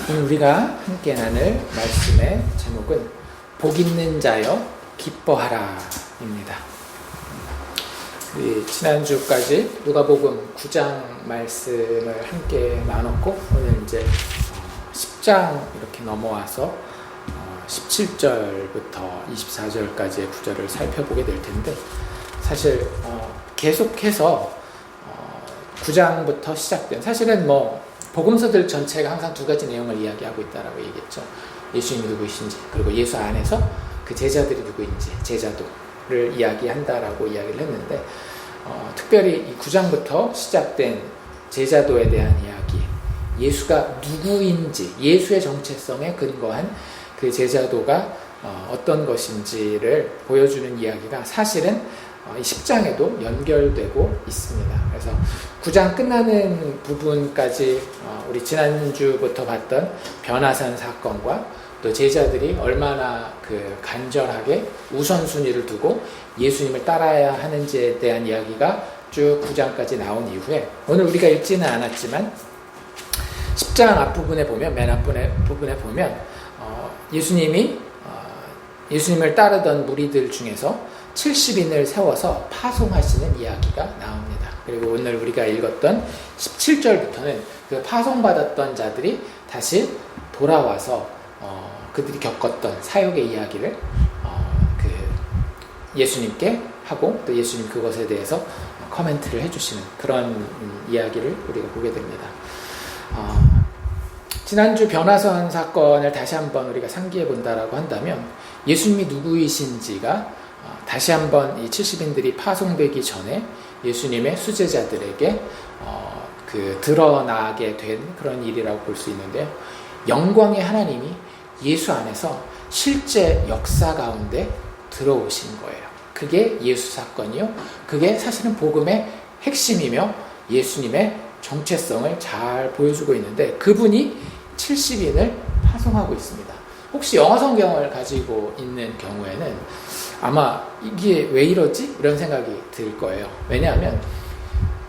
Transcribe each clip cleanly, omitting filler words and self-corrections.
오늘 우리가 함께 나눌 말씀의 제목은 복 있는 자여 기뻐하라 입니다. 지난주까지 누가복음 9장 말씀을 함께 나눴고 오늘 이제 10장 이렇게 넘어와서 17절부터 24절까지의 구절을 살펴보게 될 텐데 사실 계속해서 9장부터 시작된 사실은 복음서들 전체가 항상 두 가지 내용을 이야기하고 있다라고 얘기했죠. 예수님이 누구이신지 그리고 예수 안에서 그 제자들이 누구인지 제자도를 이야기한다라고 이야기를 했는데 특별히 이 9장부터 시작된 제자도에 대한 이야기, 예수가 누구인지 예수의 정체성에 근거한 그 제자도가 어떤 것인지를 보여주는 이야기가 사실은 이 10장에도 연결되고 있습니다. 그래서 9장 끝나는 부분까지 우리 지난주부터 봤던 변화산 사건과 또 제자들이 얼마나 간절하게 우선순위를 두고 예수님을 따라야 하는지에 대한 이야기가 쭉 9장까지 나온 이후에 오늘 우리가 읽지는 않았지만 10장 앞부분에 보면 맨 앞부분에 보면 예수님을 따르던 무리들 중에서 70인을 세워서 파송하시는 이야기가 나옵니다. 그리고 오늘 우리가 읽었던 17절부터는 그 파송받았던 자들이 다시 돌아와서 그들이 겪었던 사역의 이야기를 예수님께 하고 또 예수님 그것에 대해서 코멘트를 해주시는 그런 이야기를 우리가 보게 됩니다. 지난주 변화선 사건을 다시 한번 우리가 상기해 본다라고 한다면 예수님이 누구이신지가 다시 한번 이 70인들이 파송되기 전에 예수님의 수제자들에게 드러나게 된 그런 일이라고 볼 수 있는데요. 영광의 하나님이 예수 안에서 실제 역사 가운데 들어오신 거예요. 그게 예수 사건이요. 그게 사실은 복음의 핵심이며 예수님의 정체성을 잘 보여주고 있는데 그분이 70인을 파송하고 있습니다. 혹시 영어 성경을 가지고 있는 경우에는 아마 이게 왜 이러지? 이런 생각이 들 거예요. 왜냐하면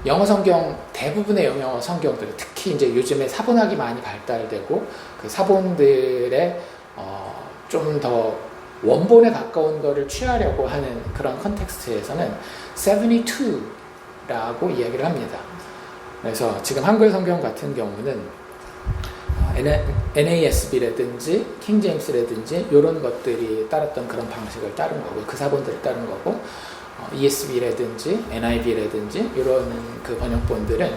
영어 성경 대부분의 영어 성경들 특히 이제 요즘에 사본학이 많이 발달되고 그 사본들의 좀 더 원본에 가까운 거를 취하려고 하는 그런 컨텍스트에서는 72라고 이야기를 합니다. 그래서 지금 한글 성경 같은 경우는 NASB라든지 킹제임스라든지 이런 것들이 따랐던 그런 방식을 따른 거고 그 사본들을 따른 거고 ESV라든지 NIV라든지 이런 그 번역본들은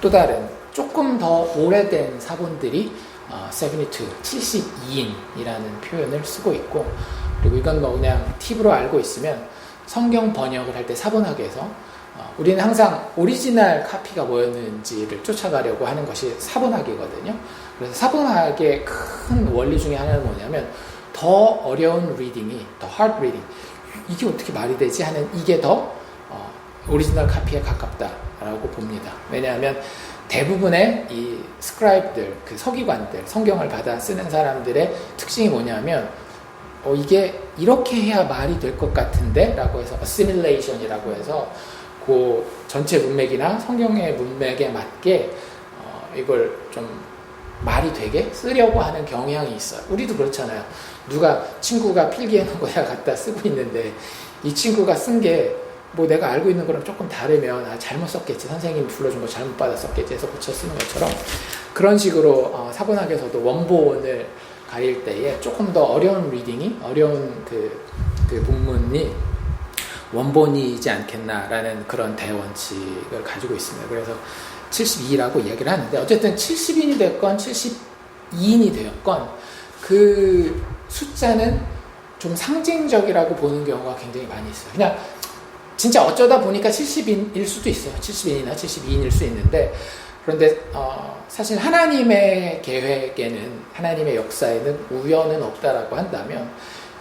또 다른 조금 더 오래된 사본들이 72, 72인이라는 표현을 쓰고 있고 그리고 이건 그냥 팁으로 알고 있으면 성경 번역을 할 때 사본학에서 우리는 항상 오리지널 카피가 뭐였는지를 쫓아가려고 하는 것이 사본학이거든요. 그래서 사본학의 큰 원리 중에 하나는 뭐냐면 더 어려운 리딩이, 더 hard reading, 이게 어떻게 말이 되지 하는 이게 더 오리지널 카피에 가깝다라고 봅니다. 왜냐하면 대부분의 이 스크라이브들, 그 서기관들, 성경을 받아 쓰는 사람들의 특징이 뭐냐면 이게 이렇게 해야 말이 될 것 같은데 라고 해서 assimilation이라고 해서 그 전체 문맥이나 성경의 문맥에 맞게 이걸 좀 말이 되게 쓰려고 하는 경향이 있어요. 우리도 그렇잖아요. 친구가 필기해놓은 거 내가 갖다 쓰고 있는데 이 친구가 쓴 게 내가 알고 있는 거랑 조금 다르면 잘못 썼겠지, 선생님이 불러준 거 잘못 받았었겠지 해서 고쳐 쓰는 것처럼 그런 식으로 사본학에서도 원본을 가릴 때에 조금 더 어려운 리딩이, 어려운 그 본문이 원본이지 않겠나라는 그런 대원칙을 가지고 있습니다. 그래서 72라고 이야기를 하는데 어쨌든 70인이 됐건 72인이 되었건 그 숫자는 좀 상징적이라고 보는 경우가 굉장히 많이 있어요. 그냥 진짜 어쩌다 보니까 70인일 수도 있어요. 70인이나 72인일 수 있는데 그런데 사실 하나님의 계획에는, 하나님의 역사에는 우연은 없다라고 한다면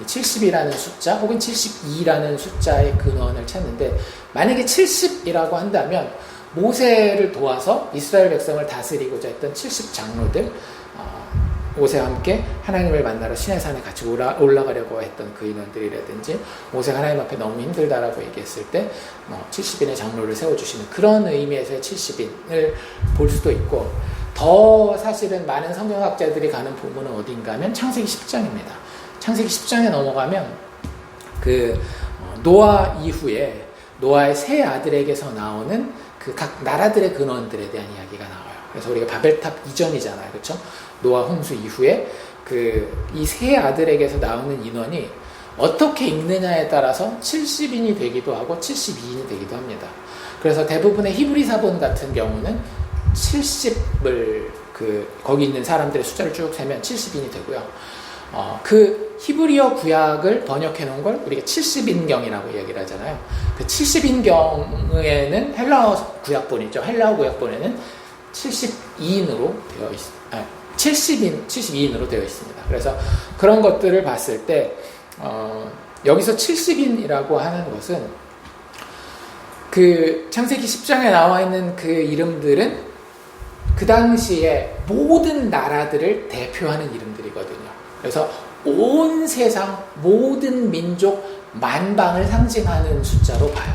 70이라는 숫자 혹은 72라는 숫자의 근원을 찾는데 만약에 70이라고 한다면 모세를 도와서 이스라엘 백성을 다스리고자 했던 70 장로들, 모세와 함께 하나님을 만나러 시내산에 같이 올라가려고 했던 그 인원들이라든지 모세가 하나님 앞에 너무 힘들다라고 얘기했을 때 70인의 장로를 세워주시는 그런 의미에서의 70인을 볼 수도 있고 더 사실은 많은 성경학자들이 가는 부분은 어딘가 하면 창세기 10장입니다. 창세기 10장에 넘어가면 노아 이후에 노아의 세 아들에게서 나오는 그 각 나라들의 근원들에 대한 이야기가 나와요. 그래서 우리가 바벨탑 이전이잖아요. 그렇죠? 노아 홍수 이후에 이 세 아들에게서 나오는 인원이 어떻게 읽느냐에 따라서 70인이 되기도 하고 72인이 되기도 합니다. 그래서 대부분의 히브리 사본 같은 경우는 70을 거기 있는 사람들의 숫자를 쭉 세면 70인이 되고요. 그 히브리어 구약을 번역해 놓은 걸 우리가 70인경이라고 얘기를 하잖아요. 그 70인경에는 헬라어 구약본이죠. 헬라어 구약본에는 72인으로 되어 있습니다. 72인으로 되어 있습니다. 그래서 그런 것들을 봤을 때 여기서 70인이라고 하는 것은 그 창세기 10장에 나와 있는 그 이름들은 그 당시에 모든 나라들을 대표하는 이름들이거든요. 그래서 온 세상 모든 민족 만방을 상징하는 숫자로 봐요.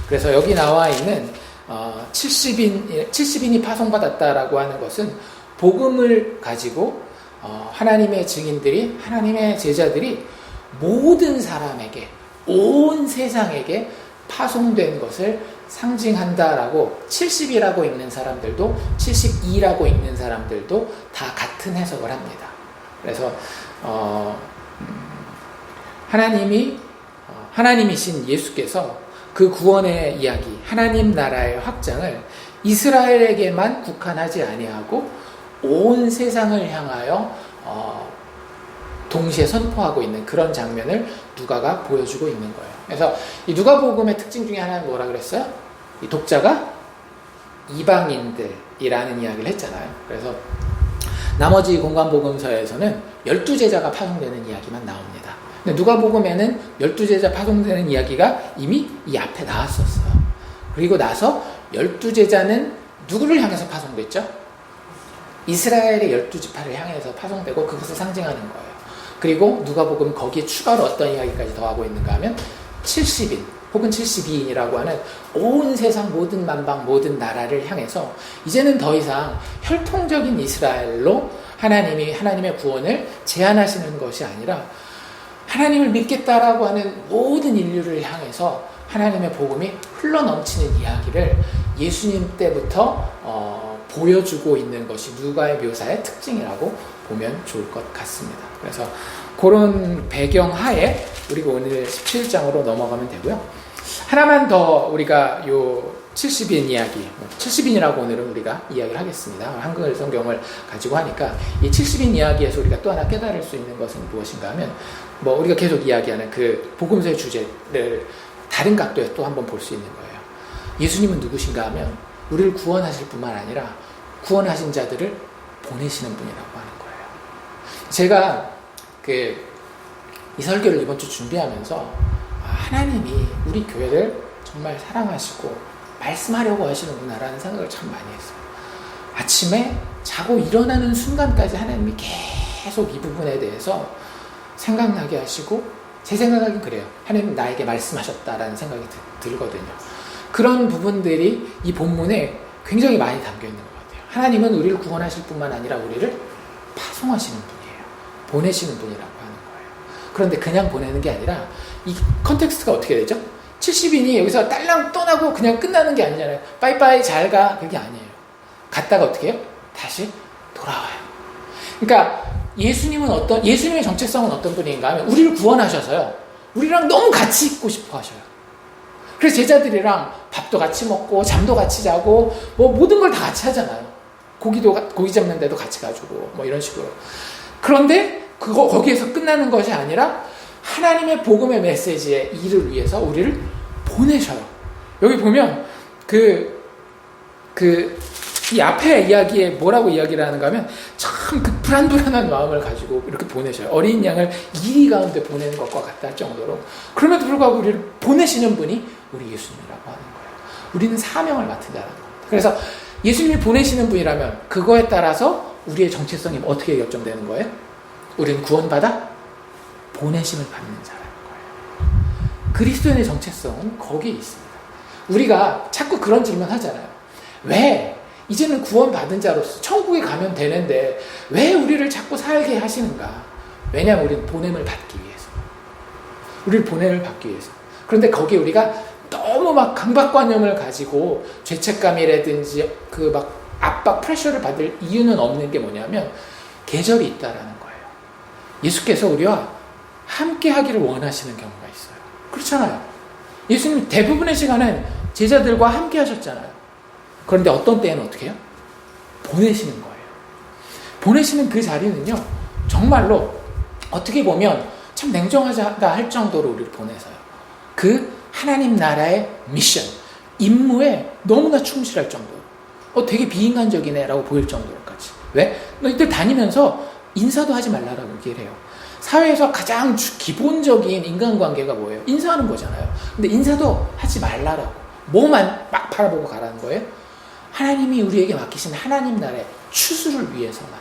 그래서 여기 나와 있는 70인이 파송받았다라고 하는 것은 복음을 가지고 하나님의 증인들이, 하나님의 제자들이 모든 사람에게, 온 세상에게 파송된 것을 상징한다라고 70이라고 읽는 사람들도 72라고 읽는 사람들도 다 같은 해석을 합니다. 그래서 하나님이신 예수께서 그 구원의 이야기, 하나님 나라의 확장을 이스라엘에게만 국한하지 아니하고 온 세상을 향하여 동시에 선포하고 있는 그런 장면을 누가가 보여주고 있는 거예요. 그래서 이 누가복음의 특징 중에 하나는 뭐라 그랬어요? 이 독자가 이방인들이라는 이야기를 했잖아요. 그래서 나머지 공관복음서에서는 12제자가 파송되는 이야기만 나옵니다. 근데 누가복음에는 12제자 파송되는 이야기가 이미 이 앞에 나왔었어요. 그리고 나서 12제자는 누구를 향해서 파송됐죠? 이스라엘의 12지파를 향해서 파송되고 그것을 상징하는 거예요. 그리고 누가복음 거기에 추가로 어떤 이야기까지 더하고 있는가 하면 70인 혹은 72인이라고 하는 온 세상 모든 만방 모든 나라를 향해서 이제는 더 이상 혈통적인 이스라엘로 하나님의 구원을 제한하시는 것이 아니라 하나님을 믿겠다라고 하는 모든 인류를 향해서 하나님의 복음이 흘러넘치는 이야기를 예수님 때부터 보여주고 있는 것이 누가의 묘사의 특징이라고 보면 좋을 것 같습니다. 그래서 그런 배경 하에 우리가 오늘 17장으로 넘어가면 되고요. 하나만 더 우리가 요 70인 이야기, 70인이라고 오늘은 우리가 이야기를 하겠습니다. 한글 성경을 가지고 하니까 이 70인 이야기에서 우리가 또 하나 깨달을 수 있는 것은 무엇인가 하면 우리가 계속 이야기하는 그 복음서의 주제를 다른 각도에서 또 한번 볼 수 있는 거예요. 예수님은 누구신가 하면 우리를 구원하실 뿐만 아니라 구원하신 자들을 보내시는 분이라고 하는 거예요. 제가 이 설교를 이번 주 준비하면서 하나님이 우리 교회를 정말 사랑하시고 말씀하려고 하시는구나라는 생각을 참 많이 했어요. 아침에 자고 일어나는 순간까지 하나님이 계속 이 부분에 대해서 생각나게 하시고 제 생각은 그래요. 하나님 나에게 말씀하셨다라는 생각이 들거든요. 그런 부분들이 이 본문에 굉장히 많이 담겨 있는 것 같아요. 하나님은 우리를 구원하실 뿐만 아니라 우리를 파송하시는 분이에요. 보내시는 분이라고 하는 거예요. 그런데 그냥 보내는 게 아니라 이 컨텍스트가 어떻게 되죠? 70인이 여기서 딸랑 떠나고 그냥 끝나는 게 아니잖아요. 빠이빠이 잘 가. 그게 아니에요. 갔다가 어떻게 해요? 다시 돌아와요. 그러니까 예수님의 정체성은 어떤 분인가 하면 우리를 구원하셔서요. 우리랑 너무 같이 있고 싶어 하셔요. 그래서 제자들이랑 밥도 같이 먹고 잠도 같이 자고 모든 걸 다 같이 하잖아요. 고기 잡는 데도 같이 가지고 이런 식으로. 그런데 거기에서 끝나는 것이 아니라 하나님의 복음의 메시지의 일을 위해서 우리를 보내셔요. 여기 보면 이 앞에 이야기에 뭐라고 이야기를 하는가 하면 참 그 불안불안한 마음을 가지고 이렇게 보내셔요. 어린 양을 이리 가운데 보내는 것과 같다 할 정도로. 그럼에도 불구하고 우리를 보내시는 분이 우리 예수님이라고 하는 거예요. 우리는 사명을 맡은 자라는 겁니다. 그래서 예수님이 보내시는 분이라면 그거에 따라서 우리의 정체성이 어떻게 결정되는 거예요? 우리는 구원받아 보내심을 받는 자라는 거예요. 그리스도인의 정체성은 거기에 있습니다. 우리가 자꾸 그런 질문 하잖아요. 왜 이제는 구원받은 자로서 천국에 가면 되는데 왜 우리를 자꾸 살게 하시는가? 왜냐하면 우리는 보냄을 받기 위해서. 우리를 보냄을 받기 위해서. 그런데 거기에 우리가 너무 막 강박관념을 가지고 죄책감이라든지 그 막 압박, 프레셔를 받을 이유는 없는 게 뭐냐면 계절이 있다라는 거예요. 예수께서 우리와 함께 하기를 원하시는 경우가 있어요. 그렇잖아요. 예수님 대부분의 시간은 제자들과 함께 하셨잖아요. 그런데 어떤 때에는 어떻게 해요? 보내시는 거예요. 보내시는 그 자리는요, 정말로 어떻게 보면 참 냉정하다 할 정도로 우리를 보내서요. 그 하나님 나라의 미션, 임무에 너무나 충실할 정도로. 되게 비인간적이네 라고 보일 정도로까지. 왜? 너희들 다니면서 인사도 하지 말라라고 얘기를 해요. 사회에서 가장 기본적인 인간관계가 뭐예요? 인사하는 거잖아요. 근데 인사도 하지 말라라고. 뭐만 막 바라보고 가라는 거예요? 하나님이 우리에게 맡기신 하나님 나라의 추수를 위해서만.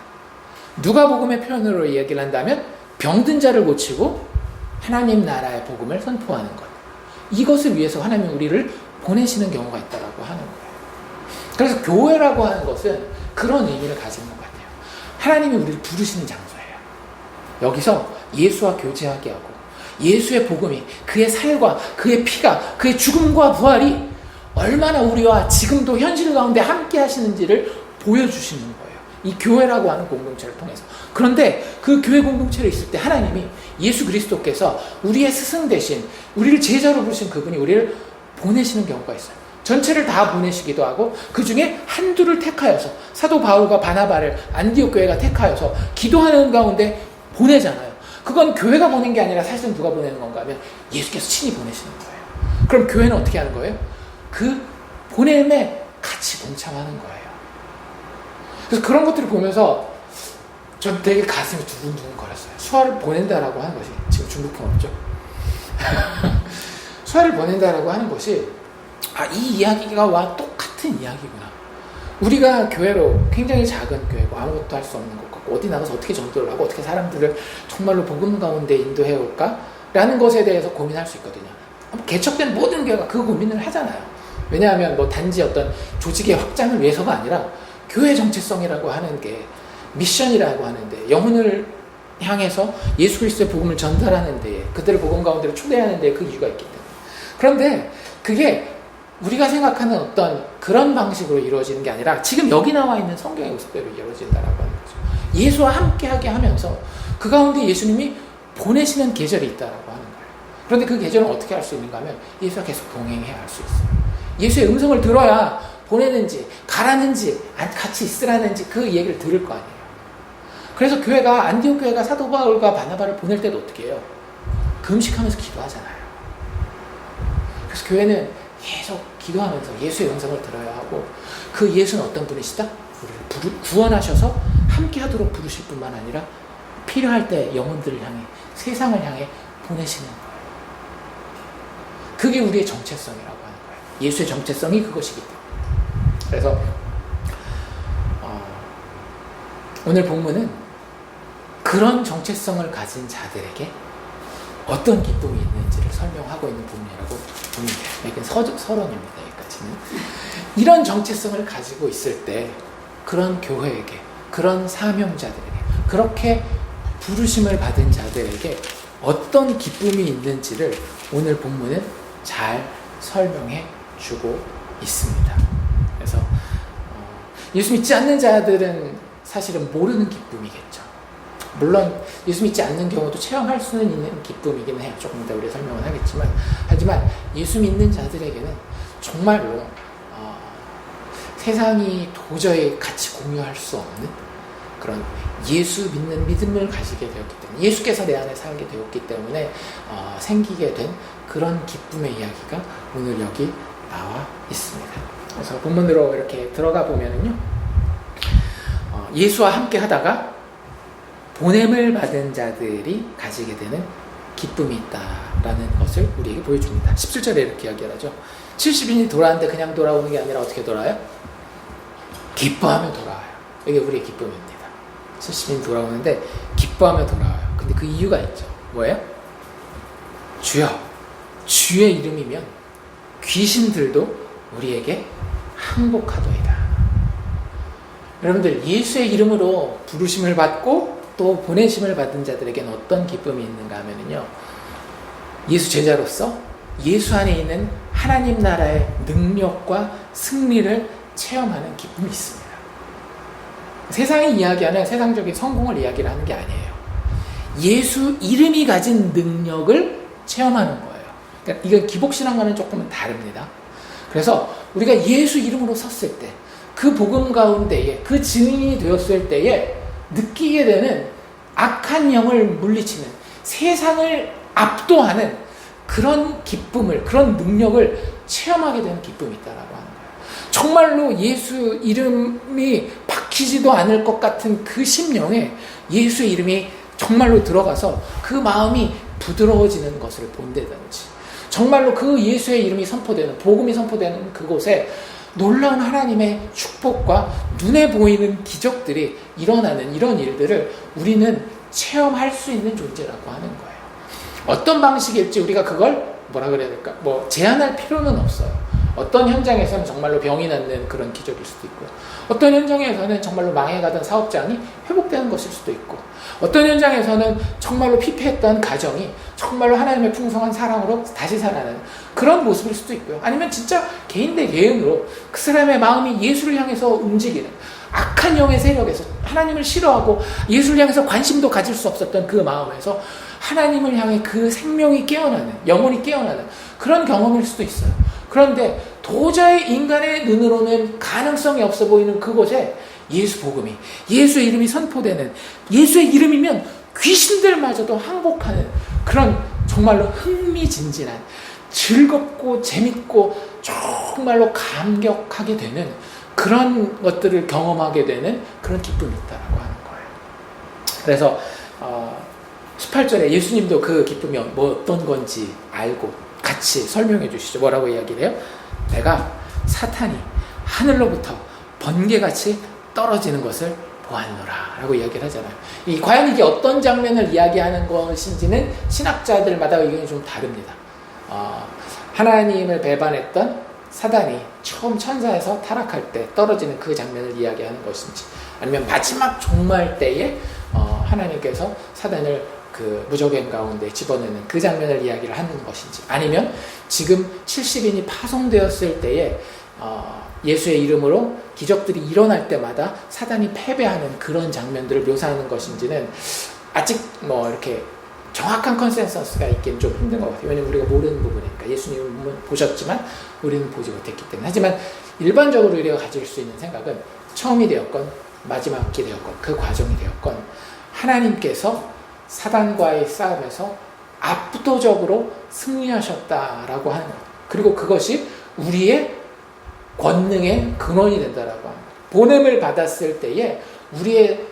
누가복음의 표현으로 얘기를 한다면 병든 자를 고치고 하나님 나라의 복음을 선포하는 것. 이것을 위해서 하나님이 우리를 보내시는 경우가 있다고 하는 거예요. 그래서 교회라고 하는 것은 그런 의미를 가지는 것 같아요. 하나님이 우리를 부르시는 장소예요. 여기서 예수와 교제하게 하고 예수의 복음이, 그의 살과 그의 피가, 그의 죽음과 부활이 얼마나 우리와 지금도 현실 가운데 함께 하시는지를 보여주시는 거예요. 이 교회라고 하는 공동체를 통해서. 그런데 그 교회 공동체에 있을 때 하나님이, 예수 그리스도께서 우리의 스승 대신 우리를 제자로 부르신 그분이 우리를 보내시는 경우가 있어요. 전체를 다 보내시기도 하고 그 중에 한두를 택하여서, 사도 바울과 바나바를 안디옥 교회가 택하여서 기도하는 가운데 보내잖아요. 그건 교회가 보낸 게 아니라 사실은 누가 보내는 건가 하면 예수께서 친히 보내시는 거예요. 그럼 교회는 어떻게 하는 거예요? 그 보냄에 같이 동참하는 거예요. 그래서 그런 것들을 보면서 전 되게 가슴이 두근두근 거렸어요. 수아를 보낸다라고 하는 것이, 지금 중국풍 없죠? 수아를 보낸다라고 하는 것이, 이 이야기가 와 똑같은 이야기구나. 우리가 교회로, 굉장히 작은 교회고 아무것도 할 수 없는 것 같고 어디 나가서 어떻게 전도를 하고 어떻게 사람들을 정말로 복음 가운데 인도해 올까? 라는 것에 대해서 고민할 수 있거든요. 개척된 모든 교회가 그 고민을 하잖아요. 왜냐하면 뭐 단지 어떤 조직의 확장을 위해서가 아니라 교회 정체성이라고 하는 게, 미션이라고 하는데, 영혼을 향해서 예수 그리스도의 복음을 전달하는 데에, 그들을 복음 가운데로 초대하는 데에 그 이유가 있기 때문에. 그런데 그게 우리가 생각하는 어떤 그런 방식으로 이루어지는 게 아니라 지금 여기 나와 있는 성경의 모습대로 이루어진다라고 하는 거죠. 예수와 함께하게 하면서 그 가운데 예수님이 보내시는 계절이 있다라고 하는 거예요. 그런데 그 계절은 어떻게 할 수 있는가 하면 예수와 계속 동행해야 할 수 있어요. 예수의 음성을 들어야 보내는지 가라는지 같이 있으라는지 그 얘기를 들을 거 아니에요. 그래서 교회가, 안디옥 교회가 사도 바울과 바나바를 보낼 때도 어떻게 해요? 금식하면서 기도하잖아요. 그래서 교회는 계속 기도하면서 예수의 음성을 들어야 하고, 그 예수는 어떤 분이시다? 우리를 구원하셔서 함께 하도록 부르실 뿐만 아니라 필요할 때 영혼들을 향해, 세상을 향해 보내시는 거예요. 그게 우리의 정체성이라고 하는 거예요. 예수의 정체성이 그것이기 때문에. 그래서 오늘 본문은 그런 정체성을 가진 자들에게 어떤 기쁨이 있는지를 설명하고 있는 부분이라고 보면 돼요. 이건 서론입니다. 여기까지는. 이런 정체성을 가지고 있을 때 그런 교회에게, 그런 사명자들에게, 그렇게 부르심을 받은 자들에게 어떤 기쁨이 있는지를 오늘 본문은 잘 설명해 주고 있습니다. 그래서 예수 믿지 않는 자들은 사실은 모르는 기쁨이겠죠. 물론 예수 믿지 않는 경우도 체험할 수는 있는 기쁨이긴 해요. 조금 이따 우리가 설명을 하겠지만, 하지만 예수 믿는 자들에게는 정말로 세상이 도저히 같이 공유할 수 없는 그런 예수 믿는 믿음을 가지게 되었기 때문에, 예수께서 내 안에 살게 되었기 때문에 생기게 된 그런 기쁨의 이야기가 오늘 여기 나와 있습니다. 그래서 본문으로 이렇게 들어가 보면은요, 예수와 함께 하다가 보냄을 받은 자들이 가지게 되는 기쁨이 있다라는 것을 우리에게 보여줍니다. 17절에 이렇게 이야기하죠. 70인이 돌아왔는데 그냥 돌아오는 게 아니라 어떻게 돌아와요? 기뻐하며 돌아와요. 이게 우리의 기쁨입니다. 70인이 돌아오는데 기뻐하며 돌아와요. 근데 그 이유가 있죠. 뭐예요? 주여, 주의 이름이면 귀신들도 우리에게 항복하도이다. 여러분들 예수의 이름으로 부르심을 받고 또 보내심을 받은 자들에게는 어떤 기쁨이 있는가 하면요, 예수 제자로서 예수 안에 있는 하나님 나라의 능력과 승리를 체험하는 기쁨이 있습니다. 세상이 이야기하는 세상적인 성공을 이야기를 하는 게 아니에요. 예수 이름이 가진 능력을 체험하는 거예요. 그러니까 이건 기복신앙과는 조금은 다릅니다. 그래서 우리가 예수 이름으로 섰을 때, 그 복음 가운데에 그 증인이 되었을 때에 느끼게 되는 악한 영을 물리치는, 세상을 압도하는 그런 기쁨을, 그런 능력을 체험하게 되는 기쁨이 있다라고 하는 거예요. 정말로 예수 이름이 박히지도 않을 것 같은 그 심령에 예수의 이름이 정말로 들어가서 그 마음이 부드러워지는 것을 본다든지, 정말로 그 예수의 이름이 선포되는, 복음이 선포되는 그곳에 놀라운 하나님의 축복과 눈에 보이는 기적들이 일어나는 이런 일들을 우리는 체험할 수 있는 존재라고 하는 거예요. 어떤 방식일지 우리가 그걸 뭐라 그래야 될까? 제한할 필요는 없어요. 어떤 현장에서는 정말로 병이 낫는 그런 기적일 수도 있고요. 어떤 현장에서는 정말로 망해가던 사업장이 회복되는 것일 수도 있고, 어떤 현장에서는 정말로 피폐했던 가정이 정말로 하나님의 풍성한 사랑으로 다시 살아나는 그런 모습일 수도 있고요. 아니면 진짜 개인 대 개인으로 그 사람의 마음이 예수를 향해서 움직이는, 악한 영의 세력에서 하나님을 싫어하고 예수를 향해서 관심도 가질 수 없었던 그 마음에서 하나님을 향해 그 생명이 깨어나는, 영혼이 깨어나는 그런 경험일 수도 있어요. 그런데 도저히 인간의 눈으로는 가능성이 없어 보이는 그곳에 예수 복음이, 예수의 이름이 선포되는, 예수의 이름이면 귀신들마저도 항복하는 그런 정말로 흥미진진한, 즐겁고 재밌고 정말로 감격하게 되는 그런 것들을 경험하게 되는 그런 기쁨이 있다라고 하는 거예요. 그래서 18절에 예수님도 그 기쁨이 어떤 건지 알고 같이 설명해 주시죠. 뭐라고 이야기를 해요? 내가 사탄이 하늘로부터 번개같이 떨어지는 것을 보았노라 라고 이야기를 하잖아요. 과연 이게 어떤 장면을 이야기하는 것인지는 신학자들마다 의견이 좀 다릅니다. 하나님을 배반했던 사단이 처음 천사에서 타락할 때 떨어지는 그 장면을 이야기하는 것인지, 아니면 마지막 종말 때에 하나님께서 사단을 그 무적행 가운데 집어넣는 그 장면을 이야기를 하는 것인지, 아니면 지금 70인이 파송되었을 때에 예수의 이름으로 기적들이 일어날 때마다 사단이 패배하는 그런 장면들을 묘사하는 것인지는 아직 이렇게 정확한 컨센서스가 있기는 좀 힘든 것 같아요. 왜냐하면 우리가 모르는 부분이니까. 예수님은 보셨지만 우리는 보지 못했기 때문에. 하지만 일반적으로 우리가 가질 수 있는 생각은 처음이 되었건 마지막이 되었건 그 과정이 되었건 하나님께서 사단과의 싸움에서 압도적으로 승리하셨다라고 하는 것. 그리고 그것이 우리의 권능의 근원이 된다라고 합니다. 보냄을 받았을 때에 우리의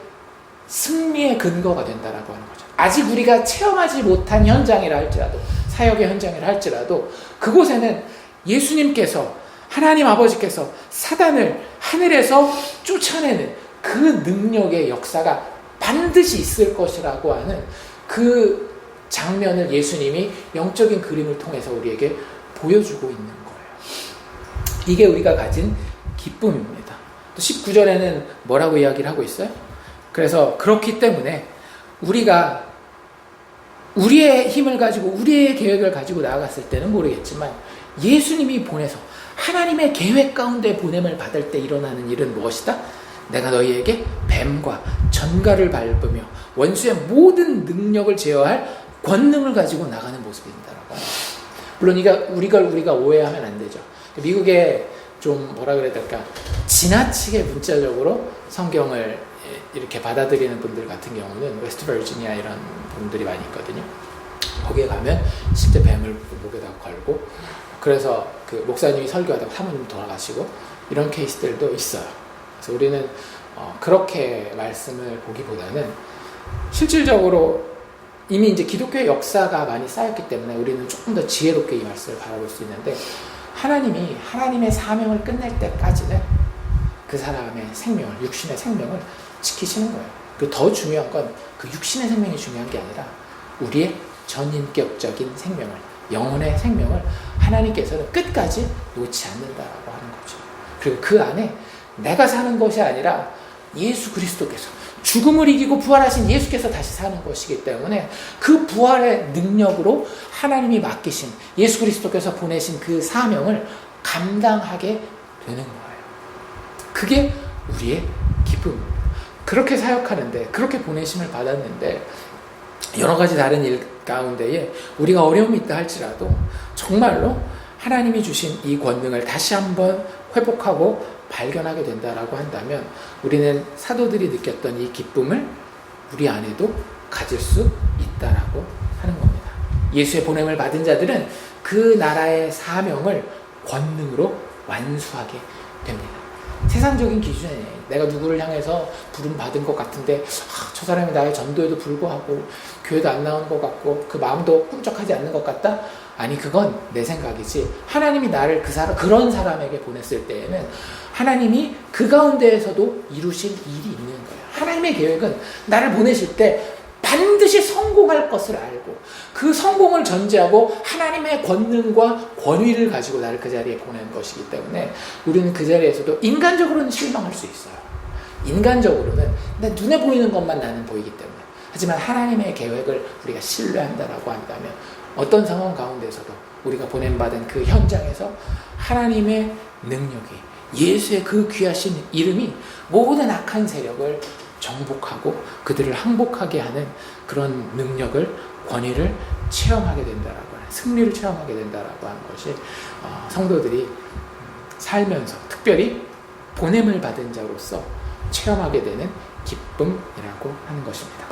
승리의 근거가 된다라고 하는 거죠. 아직 우리가 체험하지 못한 현장이라 할지라도, 사역의 현장이라 할지라도 그곳에는 예수님께서, 하나님 아버지께서 사단을 하늘에서 쫓아내는 그 능력의 역사가 반드시 있을 것이라고 하는 그 장면을 예수님이 영적인 그림을 통해서 우리에게 보여주고 있는 거예요. 이게 우리가 가진 기쁨입니다. 또 19절에는 뭐라고 이야기를 하고 있어요? 그래서 그렇기 때문에 우리가 우리의 힘을 가지고 우리의 계획을 가지고 나아갔을 때는 모르겠지만 예수님이 보내서 하나님의 계획 가운데 보냄을 받을 때 일어나는 일은 무엇이다? 내가 너희에게 뱀과 전갈을 밟으며 원수의 모든 능력을 제어할 권능을 가지고 나가는 모습이 된다라고 합니다. 물론 우리가 오해하면 안 되죠. 미국에 좀 뭐라 그래야 될까, 지나치게 문자적으로 성경을 이렇게 받아들이는 분들 같은 경우는 웨스트 버지니아 이런 분들이 많이 있거든요. 거기에 가면 실제 뱀을 목에다 걸고, 그래서 그 목사님이 설교하다가 사모님 돌아가시고 이런 케이스들도 있어요. 그래서 우리는 그렇게 말씀을 보기보다는 실질적으로 이미 이제 기독교의 역사가 많이 쌓였기 때문에 우리는 조금 더 지혜롭게 이 말씀을 바라볼 수 있는데, 하나님이 하나님의 사명을 끝낼 때까지는 그 사람의 생명을, 육신의 생명을 지키시는 거예요. 그리고 더 중요한 건 그 육신의 생명이 중요한 게 아니라 우리의 전인격적인 생명을, 영혼의 생명을 하나님께서는 끝까지 놓지 않는다라고 하는 거죠. 그리고 그 안에 내가 사는 것이 아니라 예수 그리스도께서 죽음을 이기고 부활하신 예수께서 다시 사는 것이기 때문에 그 부활의 능력으로 하나님이 맡기신 예수 그리스도께서 보내신 그 사명을 감당하게 되는 거예요. 그게 우리의 기쁨입니다. 그렇게 사역하는데, 그렇게 보내심을 받았는데 여러 가지 다른 일 가운데에 우리가 어려움이 있다 할지라도 정말로 하나님이 주신 이 권능을 다시 한번 회복하고 발견하게 된다라고 한다면 우리는 사도들이 느꼈던 이 기쁨을 우리 안에도 가질 수 있다라고 하는 겁니다. 예수의 보냄을 받은 자들은 그 나라의 사명을 권능으로 완수하게 됩니다. 세상적인 기준에 내가 누구를 향해서 부름 받은 것 같은데 저 사람이 나의 전도에도 불구하고 교회도 안 나오는 것 같고 그 마음도 꿈쩍하지 않는 것 같다? 아니, 그건 내 생각이지. 하나님이 나를 그런 사람에게 보냈을 때에는 하나님이 그 가운데에서도 이루실 일이 있는 거예요. 하나님의 계획은 나를 보내실 때 반드시 성공할 것을 알고 그 성공을 전제하고 하나님의 권능과 권위를 가지고 나를 그 자리에 보낸 것이기 때문에 우리는 그 자리에서도 인간적으로는 실망할 수 있어요. 인간적으로는 내 눈에 보이는 것만 나는 보이기 때문에. 하지만 하나님의 계획을 우리가 신뢰한다라고 한다면 어떤 상황 가운데서도 우리가 보냄받은 그 현장에서 하나님의 능력이, 예수의 그 귀하신 이름이 모든 악한 세력을 정복하고 그들을 항복하게 하는 그런 능력을, 권위를 체험하게 된다라고 하는, 승리를 체험하게 된다라고 하는 것이 성도들이 살면서 특별히 보냄을 받은 자로서 체험하게 되는 기쁨이라고 하는 것입니다.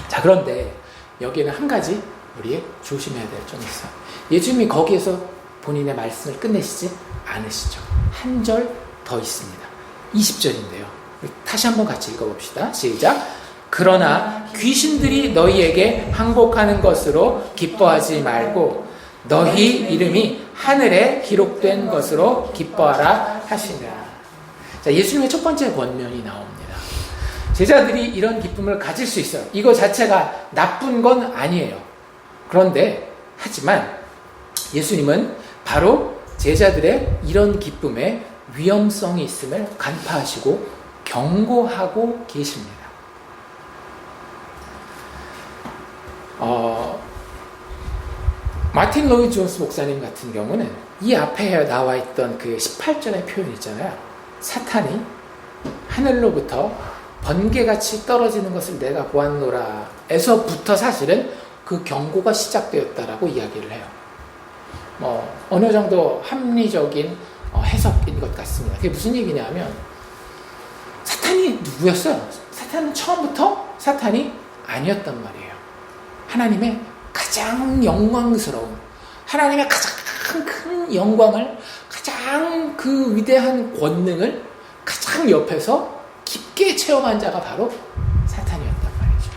자, 그런데 여기에는 한 가지 우리 조심해야 될 점이 있어요. 예수님이 거기에서 본인의 말씀을 끝내시지 않으시죠. 한 절 더 있습니다. 20절인데요. 다시 한번 같이 읽어봅시다. 시작. 그러나 귀신들이 너희에게 항복하는 것으로 기뻐하지 말고 너희 이름이 하늘에 기록된 것으로 기뻐하라 하시니라. 자, 예수님의 첫 번째 권면이 나옵니다. 제자들이 이런 기쁨을 가질 수 있어요. 이거 자체가 나쁜 건 아니에요. 그런데 하지만 예수님은 바로 제자들의 이런 기쁨에 위험성이 있음을 간파하시고 경고하고 계십니다. 마틴 로이드 존스 목사님 같은 경우는 이 앞에 나와 있던 그 18절의 표현 있잖아요. 사탄이 하늘로부터 번개같이 떨어지는 것을 내가 보았노라 에서부터 사실은 그 경고가 시작되었다라고 이야기를 해요. 어느 정도 합리적인 해석인 것 같습니다. 그게 무슨 얘기냐면 사탄이 누구였어요? 사탄은 처음부터 사탄이 아니었단 말이에요. 하나님의 가장 영광스러운, 하나님의 가장 큰 영광을, 가장 그 위대한 권능을 가장 옆에서 깊게 체험한 자가 바로 사탄이었단 말이죠.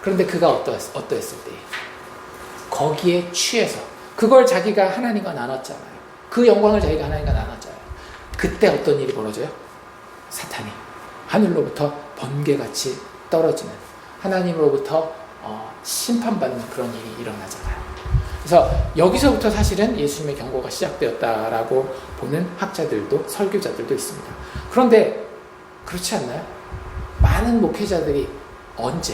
그런데 그가 어떠했을 때 거기에 취해서 그걸 자기가 하나님과 나눴잖아요. 그 영광을 자기가 하나님과 나눴잖아요. 그때 어떤 일이 벌어져요? 사탄이 하늘로부터 번개같이 떨어지는, 하나님으로부터 심판받는 그런 일이 일어나잖아요. 그래서 여기서부터 사실은 예수님의 경고가 시작되었다라고 보는 학자들도, 설교자들도 있습니다. 그런데 그렇지 않나요? 많은 목회자들이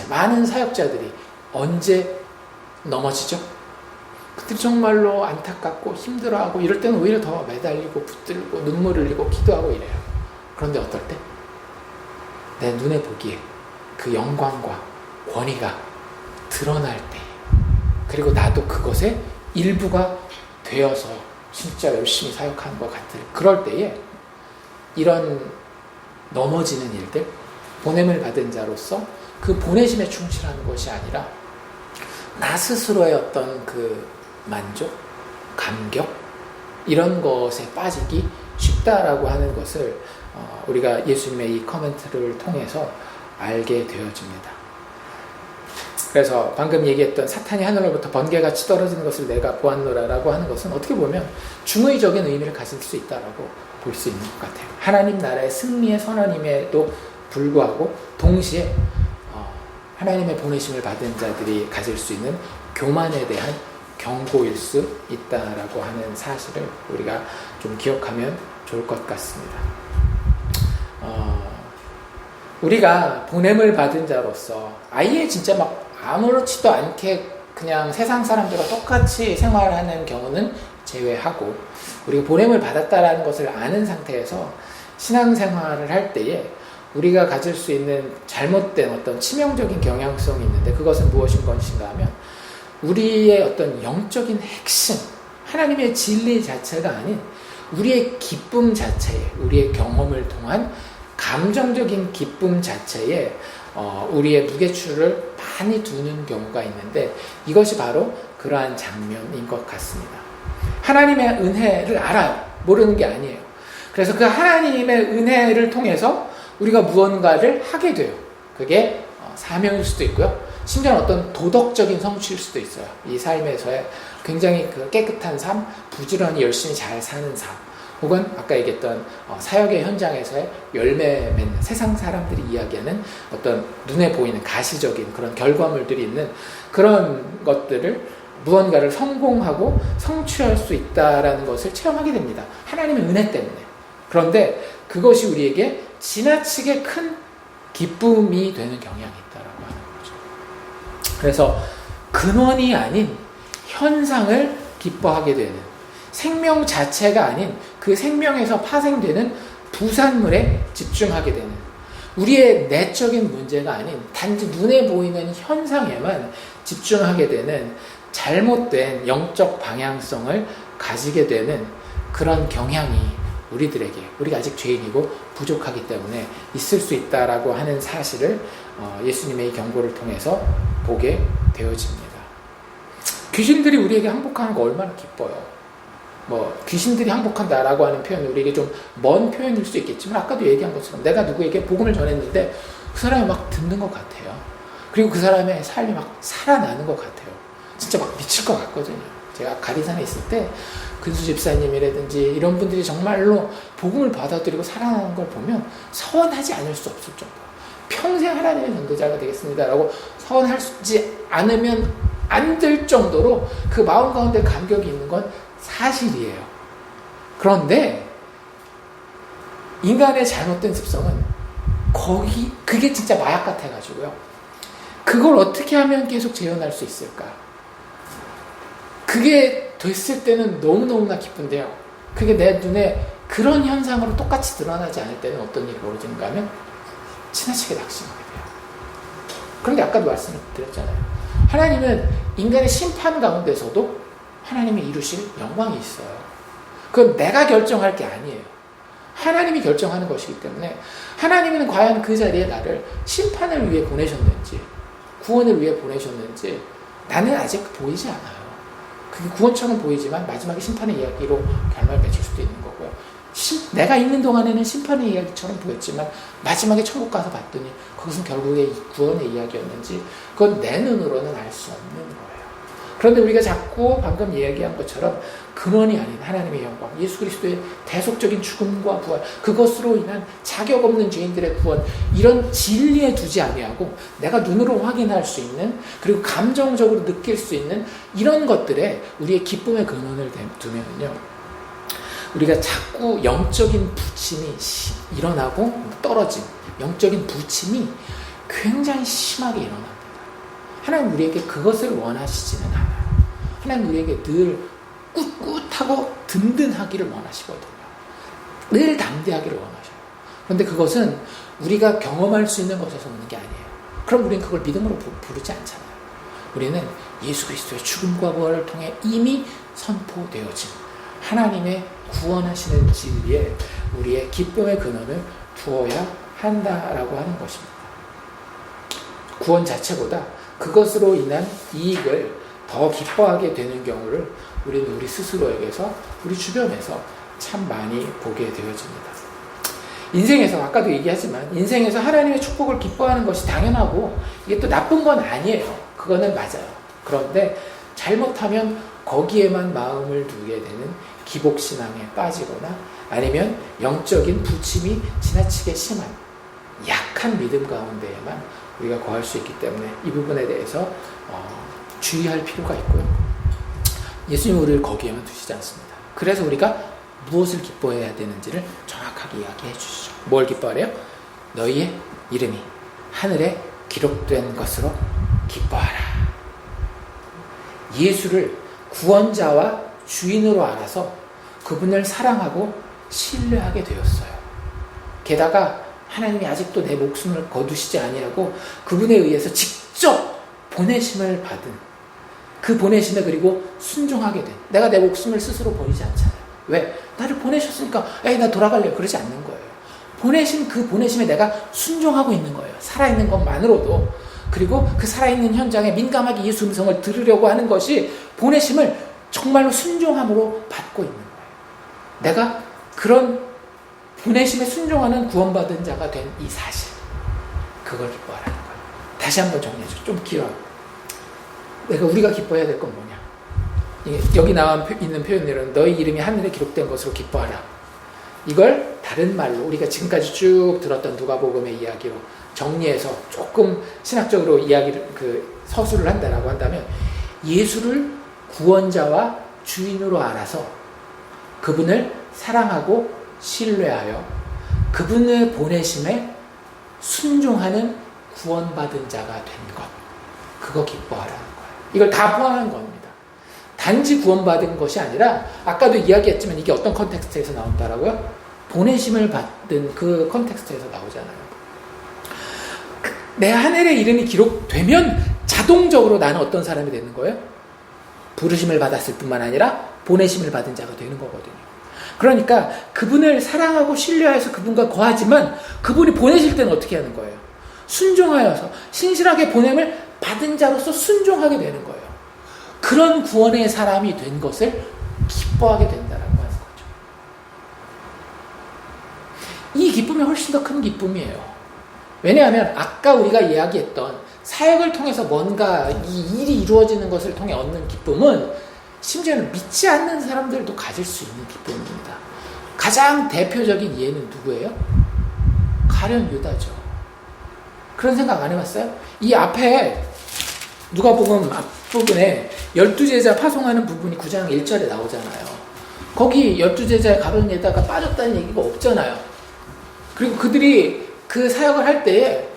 많은 사역자들이 언제 넘어지죠? 그들이 정말로 안타깝고 힘들어하고 이럴 때는 오히려 더 매달리고 붙들고 눈물을 흘리고 기도하고 이래요. 그런데 어떨 때? 내 눈에 보기에 그 영광과 권위가 드러날 때, 그리고 나도 그것의 일부가 되어서 진짜 열심히 사역하는 것 같을 그럴 때에 이런 넘어지는 일들, 보냄을 받은 자로서 그 보내심에 충실하는 것이 아니라 나 스스로의 어떤 그 만족, 감격 이런 것에 빠지기 쉽다라고 하는 것을 우리가 예수님의 이 커멘트를 통해서 알게 되어집니다. 그래서 방금 얘기했던 사탄이 하늘로부터 번개같이 떨어지는 것을 내가 보았노라라고 하는 것은 어떻게 보면 중의적인 의미를 가질 수 있다라고 볼 수 있는 것 같아요. 하나님 나라의 승리의 선언임에도 불구하고 동시에 하나님의 보내심을 받은 자들이 가질 수 있는 교만에 대한 경고일 수 있다라고 하는 사실을 우리가 좀 기억하면 좋을 것 같습니다. 우리가 보냄을 받은 자로서 아예 진짜 막 아무렇지도 않게 그냥 세상 사람들과 똑같이 생활하는 경우는 제외하고, 우리가 보냄을 받았다라는 것을 아는 상태에서 신앙생활을 할 때에 우리가 가질 수 있는 잘못된 어떤 치명적인 경향성이 있는데, 그것은 무엇인 것인가 하면 우리의 어떤 영적인 핵심, 하나님의 진리 자체가 아닌 우리의 기쁨 자체에, 우리의 경험을 통한 감정적인 기쁨 자체에 우리의 무게추를 많이 두는 경우가 있는데, 이것이 바로 그러한 장면인 것 같습니다. 하나님의 은혜를 알아요. 모르는 게 아니에요. 그래서 그 하나님의 은혜를 통해서 우리가 무언가를 하게 돼요. 그게 사명일 수도 있고요. 심지어는 어떤 도덕적인 성취일 수도 있어요. 이 삶에서의 굉장히 그 깨끗한 삶, 부지런히 열심히 잘 사는 삶, 혹은 아까 얘기했던 사역의 현장에서의 열매 맺는, 세상 사람들이 이야기하는 어떤 눈에 보이는 가시적인 그런 결과물들이 있는 그런 것들을 무언가를 성공하고 성취할 수 있다라는 것을 체험하게 됩니다. 하나님의 은혜 때문에. 그런데 그것이 우리에게 지나치게 큰 기쁨이 되는 경향이 있다라고 하는 거죠. 그래서 근원이 아닌 현상을 기뻐하게 되는, 생명 자체가 아닌 그 생명에서 파생되는 부산물에 집중하게 되는, 우리의 내적인 문제가 아닌 단지 눈에 보이는 현상에만 집중하게 되는 잘못된 영적 방향성을 가지게 되는 그런 경향이 우리들에게, 우리가 아직 죄인이고 부족하기 때문에 있을 수 있다라고 하는 사실을 예수님의 경고를 통해서 보게 되어집니다. 귀신들이 우리에게 항복하는 거 얼마나 기뻐요. 귀신들이 항복한다라고 하는 표현은 우리에게 좀 먼 표현일 수 있겠지만, 아까도 얘기한 것처럼 내가 누구에게 복음을 전했는데 그 사람이 막 듣는 것 같아요. 그리고 그 사람의 삶이 막 살아나는 것 같아요. 진짜 막 미칠 것 같거든요. 제가 가리산에 있을 때 근수 집사님이라든지 이런 분들이 정말로 복음을 받아들이고 살아나는 걸 보면 서원하지 않을 수 없을 정도. 평생 하나님의 전도자가 되겠습니다라고 서원하지 않으면 안 될 정도로 그 마음 가운데 감격이 있는 건 사실이에요. 그런데 인간의 잘못된 습성은 그게 진짜 마약 같아가지고요. 그걸 어떻게 하면 계속 재현할 수 있을까? 그게 됐을 때는 너무너무나 기쁜데요. 그게 내 눈에 그런 현상으로 똑같이 드러나지 않을 때는 어떤 일이 벌어지는가 하면 지나치게 낙심하게 돼요. 그런데 아까도 말씀드렸잖아요. 하나님은 인간의 심판 가운데서도 하나님이 이루실 영광이 있어요. 그건 내가 결정할 게 아니에요. 하나님이 결정하는 것이기 때문에, 하나님은 과연 그 자리에 나를 심판을 위해 보내셨는지 구원을 위해 보내셨는지 나는 아직 보이지 않아요. 그게 구원처럼 보이지만 마지막에 심판의 이야기로 결말 맺힐 수도 있는 거고요. 내가 있는 동안에는 심판의 이야기처럼 보였지만 마지막에 천국 가서 봤더니 그것은 결국에 구원의 이야기였는지, 그건 내 눈으로는 알 수 없는 거예요. 그런데 우리가 자꾸 방금 이야기한 것처럼 근원이 아닌 하나님의 영광, 예수 그리스도의 대속적인 죽음과 부활, 그것으로 인한 자격 없는 죄인들의 구원, 이런 진리에 두지 아니하고 내가 눈으로 확인할 수 있는, 그리고 감정적으로 느낄 수 있는 이런 것들에 우리의 기쁨의 근원을 두면요, 우리가 자꾸 영적인 부침이 일어나고 떨어진 영적인 부침이 굉장히 심하게 일어납니다. 하나님 우리에게 그것을 원하시지는 않아요. 하나님 우리에게 늘 꿋꿋하고 든든하기를 원하시거든요. 늘 담대하기를 원하셔요. 그런데 그것은 우리가 경험할 수 있는 것에서 오는 게 아니에요. 그럼 우리는 그걸 믿음으로 부르지 않잖아요. 우리는 예수 그리스도의 죽음과 부활을 통해 이미 선포되어진 하나님의 구원하시는 진리에 우리의 기쁨의 근원을 두어야 한다라고 하는 것입니다. 구원 자체보다 그것으로 인한 이익을 더 기뻐하게 되는 경우를 우리는 우리 스스로에게서, 우리 주변에서 참 많이 보게 되어집니다. 인생에서, 아까도 얘기하지만 인생에서 하나님의 축복을 기뻐하는 것이 당연하고 이게 또 나쁜 건 아니에요. 그거는 맞아요. 그런데 잘못하면 거기에만 마음을 두게 되는 기복신앙에 빠지거나, 아니면 영적인 부침이 지나치게 심한 약한 믿음 가운데에만 우리가 거할 수 있기 때문에 이 부분에 대해서 주의할 필요가 있고요. 예수님은 우리를 거기에만 두시지 않습니다. 그래서 우리가 무엇을 기뻐해야 되는지를 정확하게 이야기해 주시죠. 뭘 기뻐하래요? 너희의 이름이 하늘에 기록된 것으로 기뻐하라. 예수를 구원자와 주인으로 알아서 그분을 사랑하고 신뢰하게 되었어요. 게다가 하나님이 아직도 내 목숨을 거두시지 아니하고 그분에 의해서 직접 보내심을 받은 그 보내심에 그리고 순종하게 된, 내가 내 목숨을 스스로 버리지 않잖아요. 왜? 나를 보내셨으니까 에이 나 돌아갈래요. 그러지 않는 거예요. 보내신 그 보내심에 내가 순종하고 있는 거예요. 살아있는 것만으로도. 그리고 그 살아있는 현장에 민감하게 예수 음성을 들으려고 하는 것이 보내심을 정말로 순종함으로 받고 있는 거예요. 내가 그런 보내심에 순종하는 구원받은 자가 된 이 사실, 그걸 기뻐하라는 거예요. 다시 한번 정리해줘. 좀 길어요. 우리가 기뻐해야 될 건 뭐냐? 여기 나와 있는 표현들은 너희 이름이 하늘에 기록된 것으로 기뻐하라. 이걸 다른 말로 우리가 지금까지 쭉 들었던 누가복음의 이야기로 정리해서 조금 신학적으로 이야기를 서술을 한다라고 한다면, 예수를 구원자와 주인으로 알아서 그분을 사랑하고 신뢰하여 그분의 보내심에 순종하는 구원받은 자가 된 것, 그거 기뻐하라는 거예요. 이걸 다 포함한 겁니다. 단지 구원받은 것이 아니라 아까도 이야기했지만 이게 어떤 컨텍스트에서 나온다라고요? 보내심을 받은 그 컨텍스트에서 나오잖아요. 내 하늘의 이름이 기록되면 자동적으로 나는 어떤 사람이 되는 거예요? 부르심을 받았을 뿐만 아니라 보내심을 받은 자가 되는 거거든요. 그러니까 그분을 사랑하고 신뢰해서 그분과 거하지만 그분이 보내실 때는 어떻게 하는 거예요? 순종하여서 신실하게 보냄을 받은 자로서 순종하게 되는 거예요. 그런 구원의 사람이 된 것을 기뻐하게 된다라고 하는 거죠. 이 기쁨이 훨씬 더 큰 기쁨이에요. 왜냐하면 아까 우리가 이야기했던 사역을 통해서 뭔가 이 일이 이루어지는 것을 통해 얻는 기쁨은 심지어는 믿지 않는 사람들도 가질 수 있는 기쁨입니다. 가장 대표적인 예는 누구예요? 가룟 유다죠. 그런 생각 안 해봤어요? 이 앞에 누가복음 앞부분에 12제자 파송하는 부분이 9장 1절에 나오잖아요. 거기 12제자의 가룟 유다가 빠졌다는 얘기가 없잖아요. 그리고 그들이 그 사역을 할 때에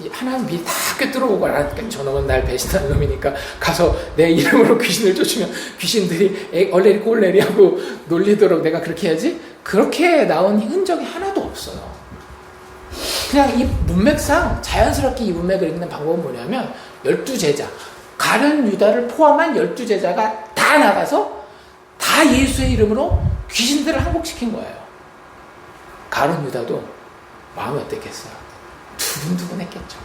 하나님 미리 다 꿰뚫어보고, 저놈은 날 배신하는 놈이니까 가서 내 이름으로 귀신을 쫓으면 귀신들이 얼레리 꼴레리 하고 놀리도록 내가 그렇게 해야지? 그렇게 나온 흔적이 하나도 없어요. 그냥 이 문맥상 자연스럽게 이 문맥을 읽는 방법은 뭐냐면 12제자, 가룟 유다를 포함한 12제자가 다 나가서 다 예수의 이름으로 귀신들을 항복시킨 거예요. 가룟 유다도 마음이 어땠겠어요? 두근두근했겠죠.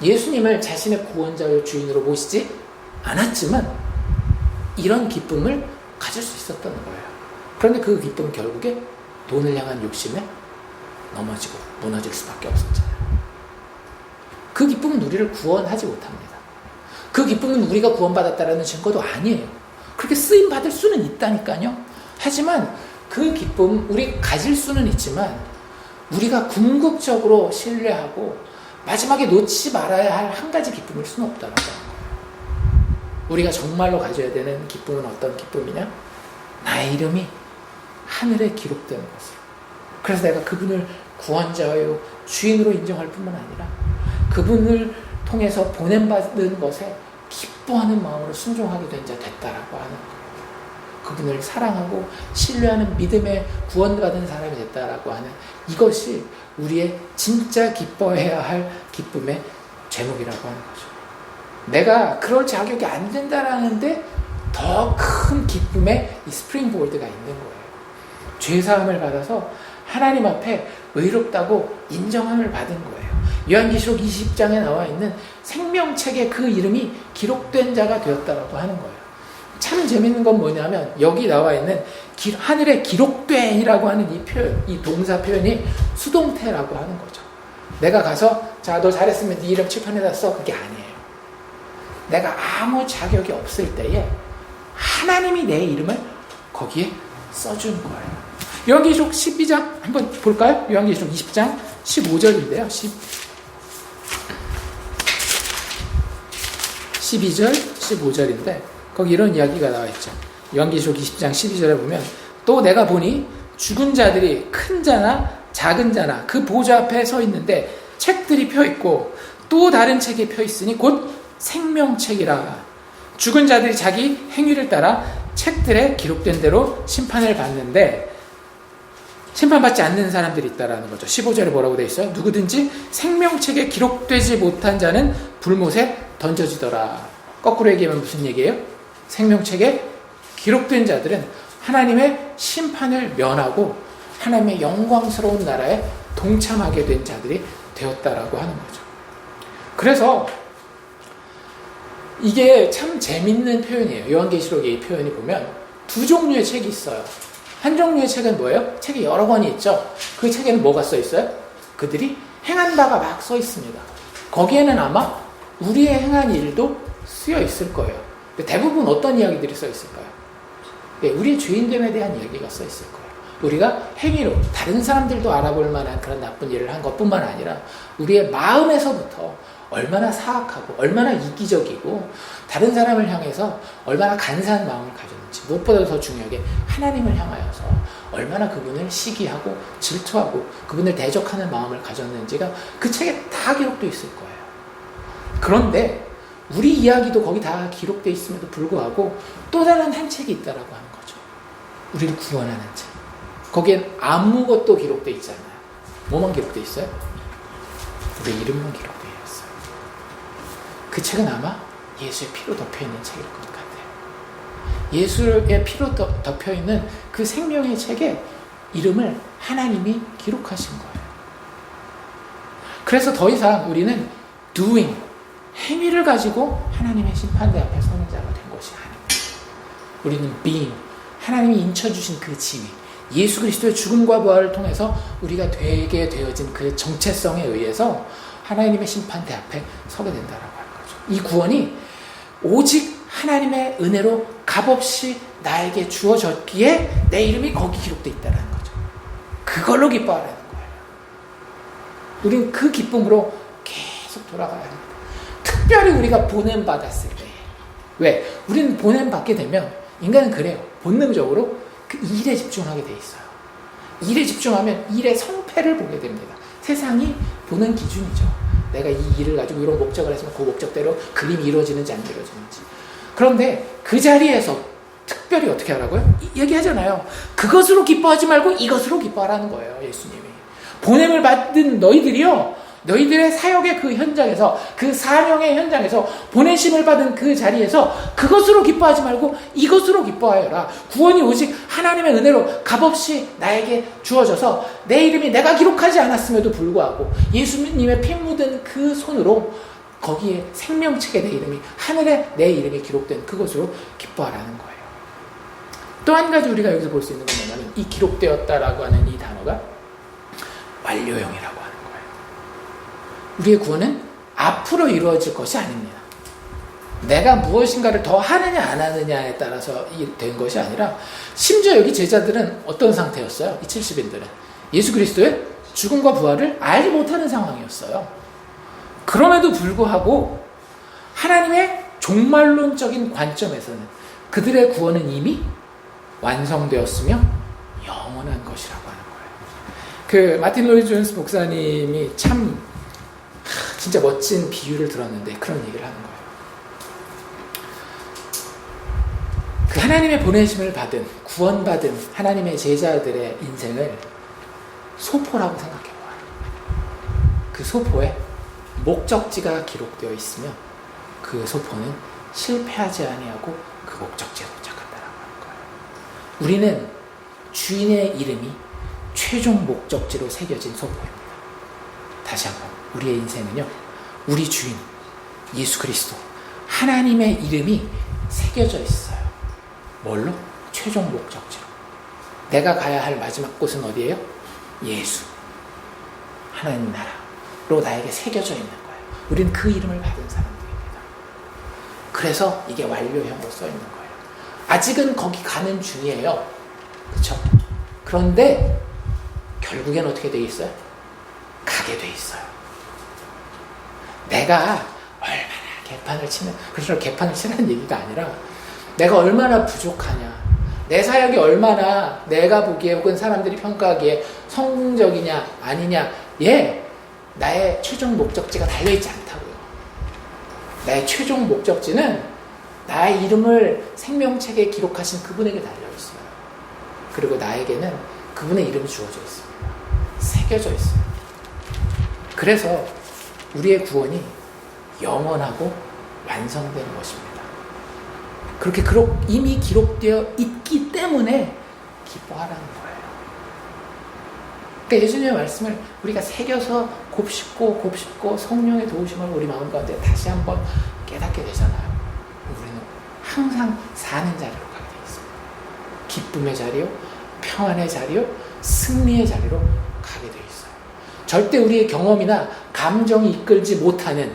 예수님을 자신의 구원자와 주인으로 모시지 않았지만 이런 기쁨을 가질 수 있었던 거예요. 그런데 그 기쁨은 결국에 돈을 향한 욕심에 넘어지고 무너질 수밖에 없었잖아요. 그 기쁨은 우리를 구원하지 못합니다. 그 기쁨은 우리가 구원받았다라는 증거도 아니에요. 그렇게 쓰임받을 수는 있다니까요. 하지만 그 기쁨 우리 가질 수는 있지만 우리가 궁극적으로 신뢰하고 마지막에 놓치지 말아야 할 한 가지 기쁨일 수는 없다는 거예요. 우리가 정말로 가져야 되는 기쁨은 어떤 기쁨이냐? 나의 이름이 하늘에 기록된 것으로. 그래서 내가 그분을 구원자요 주인으로 인정할 뿐만 아니라 그분을 통해서 보냄받은 것에 기뻐하는 마음으로 순종하게 된 자 됐다라고 하는 거예요. 그분을 사랑하고 신뢰하는 믿음에 구원받은 사람이 됐다라고 하는 이것이 우리의 진짜 기뻐해야 할 기쁨의 제목이라고 하는 거죠. 내가 그럴 자격이 안 된다라는데 더 큰 기쁨의 이 스프링보드가 있는 거예요. 죄사함을 받아서 하나님 앞에 의롭다고 인정함을 받은 거예요. 요한계시록 20장에 나와 있는 생명책에 그 이름이 기록된 자가 되었다라고 하는 거예요. 참 재밌는 건 뭐냐면 여기 나와 있는 하늘에 기록돼이라고 하는 이 표현, 이 동사 표현이 수동태라고 하는 거죠. 내가 가서 자, 너 잘했으면 네 이름 칠판에다 써. 그게 아니에요. 내가 아무 자격이 없을 때에 하나님이 내 이름을 거기에 써준 거예요. 요한계시록 12장 한번 볼까요? 요한계시록 20장 15절인데요. 12절, 15절인데 거기 이런 이야기가 나와 있죠. 요한계시록 20장 12절에 보면 또 내가 보니 죽은 자들이 큰 자나 작은 자나 그 보좌 앞에 서 있는데 책들이 펴 있고 또 다른 책이 펴 있으니 곧 생명책이라. 죽은 자들이 자기 행위를 따라 책들에 기록된 대로 심판을 받는데 심판받지 않는 사람들이 있다라는 거죠. 15절에 뭐라고 돼 있어요? 누구든지 생명책에 기록되지 못한 자는 불못에 던져지더라. 거꾸로 얘기하면 무슨 얘기예요? 생명책에 기록된 자들은 하나님의 심판을 면하고 하나님의 영광스러운 나라에 동참하게 된 자들이 되었다라고 하는 거죠. 그래서 이게 참 재밌는 표현이에요. 요한계시록의 이 표현이 보면 두 종류의 책이 있어요. 한 종류의 책은 뭐예요? 책이 여러 권이 있죠. 그 책에는 뭐가 써 있어요? 그들이 행한 바가 막 써 있습니다. 거기에는 아마 우리의 행한 일도 쓰여 있을 거예요. 대부분 어떤 이야기들이 써 있을까요? 네, 우리의 죄인됨에 대한 이야기가 써 있을 거예요. 우리가 행위로 다른 사람들도 알아볼 만한 그런 나쁜 일을 한 것뿐만 아니라 우리의 마음에서부터 얼마나 사악하고 얼마나 이기적이고 다른 사람을 향해서 얼마나 간사한 마음을 가졌는지, 무엇보다 더 중요하게 하나님을 향하여서 얼마나 그분을 시기하고 질투하고 그분을 대적하는 마음을 가졌는지가 그 책에 다 기록되어 있을 거예요. 그런데 우리 이야기도 거기 다 기록되어 있음에도 불구하고 또 다른 한 책이 있다라고 하는 거죠. 우리를 구원하는 책. 거기엔 아무것도 기록되어 있지 않아요. 뭐만 기록되어 있어요? 우리 이름만 기록되어 있어요. 그 책은 아마 예수의 피로 덮여있는 책일 것 같아요. 예수의 피로 덮여있는 그 생명의 책에 이름을 하나님이 기록하신 거예요. 그래서 더 이상 우리는 doing, 행위를 가지고 하나님의 심판대 앞에 서는 자가 된 것이 아닙니다. 우리는 being, 하나님이 인쳐주신 그 지위, 예수 그리스도의 죽음과 부활을 통해서 우리가 되게 되어진 그 정체성에 의해서 하나님의 심판대 앞에 서게 된다라고 하는 거죠. 이 구원이 오직 하나님의 은혜로 값없이 나에게 주어졌기에 내 이름이 거기 기록되어 있다는 거죠. 그걸로 기뻐하라는 거예요. 우린 그 기쁨으로 계속 돌아가야 합니다. 특별히 우리가 보냄받았을 때. 왜? 우리는 보냄받게 되면 인간은 그래요. 본능적으로 그 일에 집중하게 돼 있어요. 일에 집중하면 일의 성패를 보게 됩니다. 세상이 보는 기준이죠. 내가 이 일을 가지고 이런 목적을 했으면 그 목적대로 그림이 이루어지는지 안 이루어지는지. 그런데 그 자리에서 특별히 어떻게 하라고요? 얘기하잖아요. 그것으로 기뻐하지 말고 이것으로 기뻐하라는 거예요. 예수님이. 보냄을 받은 너희들이요. 너희들의 사역의 그 현장에서, 그 사명의 현장에서, 보내심을 받은 그 자리에서 그것으로 기뻐하지 말고 이것으로 기뻐하여라. 구원이 오직 하나님의 은혜로 값없이 나에게 주어져서 내 이름이 내가 기록하지 않았음에도 불구하고 예수님의 피 묻은 그 손으로 거기에 생명책에 내 이름이, 하늘에 내 이름이 기록된 그것으로 기뻐하라는 거예요. 또 한 가지 우리가 여기서 볼 수 있는 건 뭐냐면 이 기록되었다라고 하는 이 단어가 완료형이라고 하는 거예요. 우리의 구원은 앞으로 이루어질 것이 아닙니다. 내가 무엇인가를 더 하느냐 안 하느냐에 따라서 된 것이 아니라 심지어 여기 제자들은 어떤 상태였어요? 이 70인들은 예수 그리스도의 죽음과 부활을 알지 못하는 상황이었어요. 그럼에도 불구하고 하나님의 종말론적인 관점에서는 그들의 구원은 이미 완성되었으며 영원한 것이라고 하는 거예요. 그 마틴 로이드 존스 목사님이 참 진짜 멋진 비유를 들었는데 그런 얘기를 하는 거예요. 그 하나님의 보내심을 받은, 구원받은 하나님의 제자들의 인생을 소포라고 생각해봐요. 그 소포에 목적지가 기록되어 있으면 그 소포는 실패하지 아니하고 그 목적지에 도착한다라고 하는 거예요. 우리는 주인의 이름이 최종 목적지로 새겨진 소포입니다. 다시 한번 우리의 인생은요, 우리 주인 예수 그리스도 하나님의 이름이 새겨져 있어요. 뭘로? 최종 목적지로. 내가 가야 할 마지막 곳은 어디예요? 예수, 하나님 나라로 나에게 새겨져 있는 거예요. 우리는 그 이름을 받은 사람들입니다. 그래서 이게 완료형으로 써 있는 거예요. 아직은 거기 가는 중이에요. 그렇죠? 그런데 결국엔 어떻게 돼 있어요? 가게 돼 있어요. 내가 얼마나 개판을 치는, 그래서 개판을 치는 얘기가 아니라 내가 얼마나 부족하냐, 내 사역이 얼마나 내가 보기에 혹은 사람들이 평가하기에 성공적이냐 아니냐에 나의 최종 목적지가 달려있지 않다고요. 나의 최종 목적지는 나의 이름을 생명책에 기록하신 그분에게 달려있어요. 그리고 나에게는 그분의 이름이 주어져 있습니다. 새겨져 있어요. 그래서 우리의 구원이 영원하고 완성되는 것입니다. 그렇게 이미 기록되어 있기 때문에 기뻐하라는 거예요. 그러니까 예수님의 말씀을 우리가 새겨서 곱씹고 성령의 도우심을 우리 마음 가운데 다시 한번 깨닫게 되잖아요. 우리는 항상 사는 자리로 가게 되어 있습니다. 기쁨의 자리요, 평안의 자리요, 승리의 자리로 가게 되어 있어요. 절대 우리의 경험이나 감정이 이끌지 못하는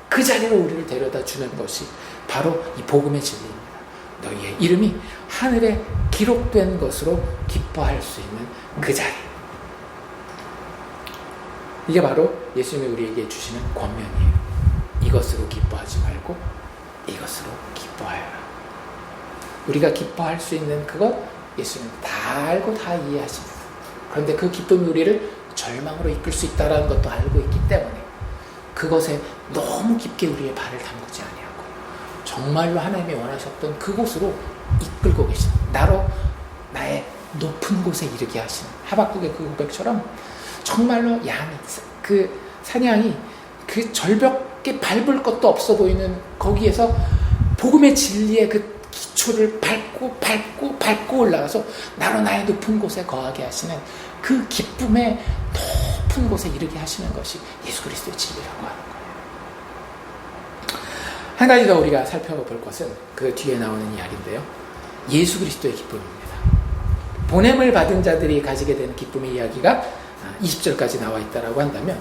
그 자리로 우리를 데려다 주는 것이 바로 이 복음의 진리입니다. 너희의 이름이 하늘에 기록된 것으로 기뻐할 수 있는 그 자리. 이게 바로 예수님이 우리에게 주시는 권면이에요. 이것으로 기뻐하지 말고 이것으로 기뻐하여라. 우리가 기뻐할 수 있는 그것 예수님은 다 알고 다 이해하십니다. 그런데 그 기쁨이 우리를 절망으로 이끌 수 있다는 것도 알고 있기 때문에 그것에 너무 깊게 우리의 발을 담그지 아니하고 정말로 하나님이 원하셨던 그곳으로 이끌고 계시는, 나로 나의 높은 곳에 이르게 하시는 하박국의 그 고백처럼 정말로 그 사냥이 그 절벽에 밟을 것도 없어 보이는 거기에서 복음의 진리의 그 기초를 밟고 올라가서 나로 나의 높은 곳에 거하게 하시는 그 기쁨의 높은 곳에 이르게 하시는 것이 예수 그리스도의 진리라고 하는 거예요. 한 가지 더 우리가 살펴볼 것은 그 뒤에 나오는 이야기인데요. 예수 그리스도의 기쁨입니다. 보냄을 받은 자들이 가지게 되는 기쁨의 이야기가 20절까지 나와 있다라고 한다면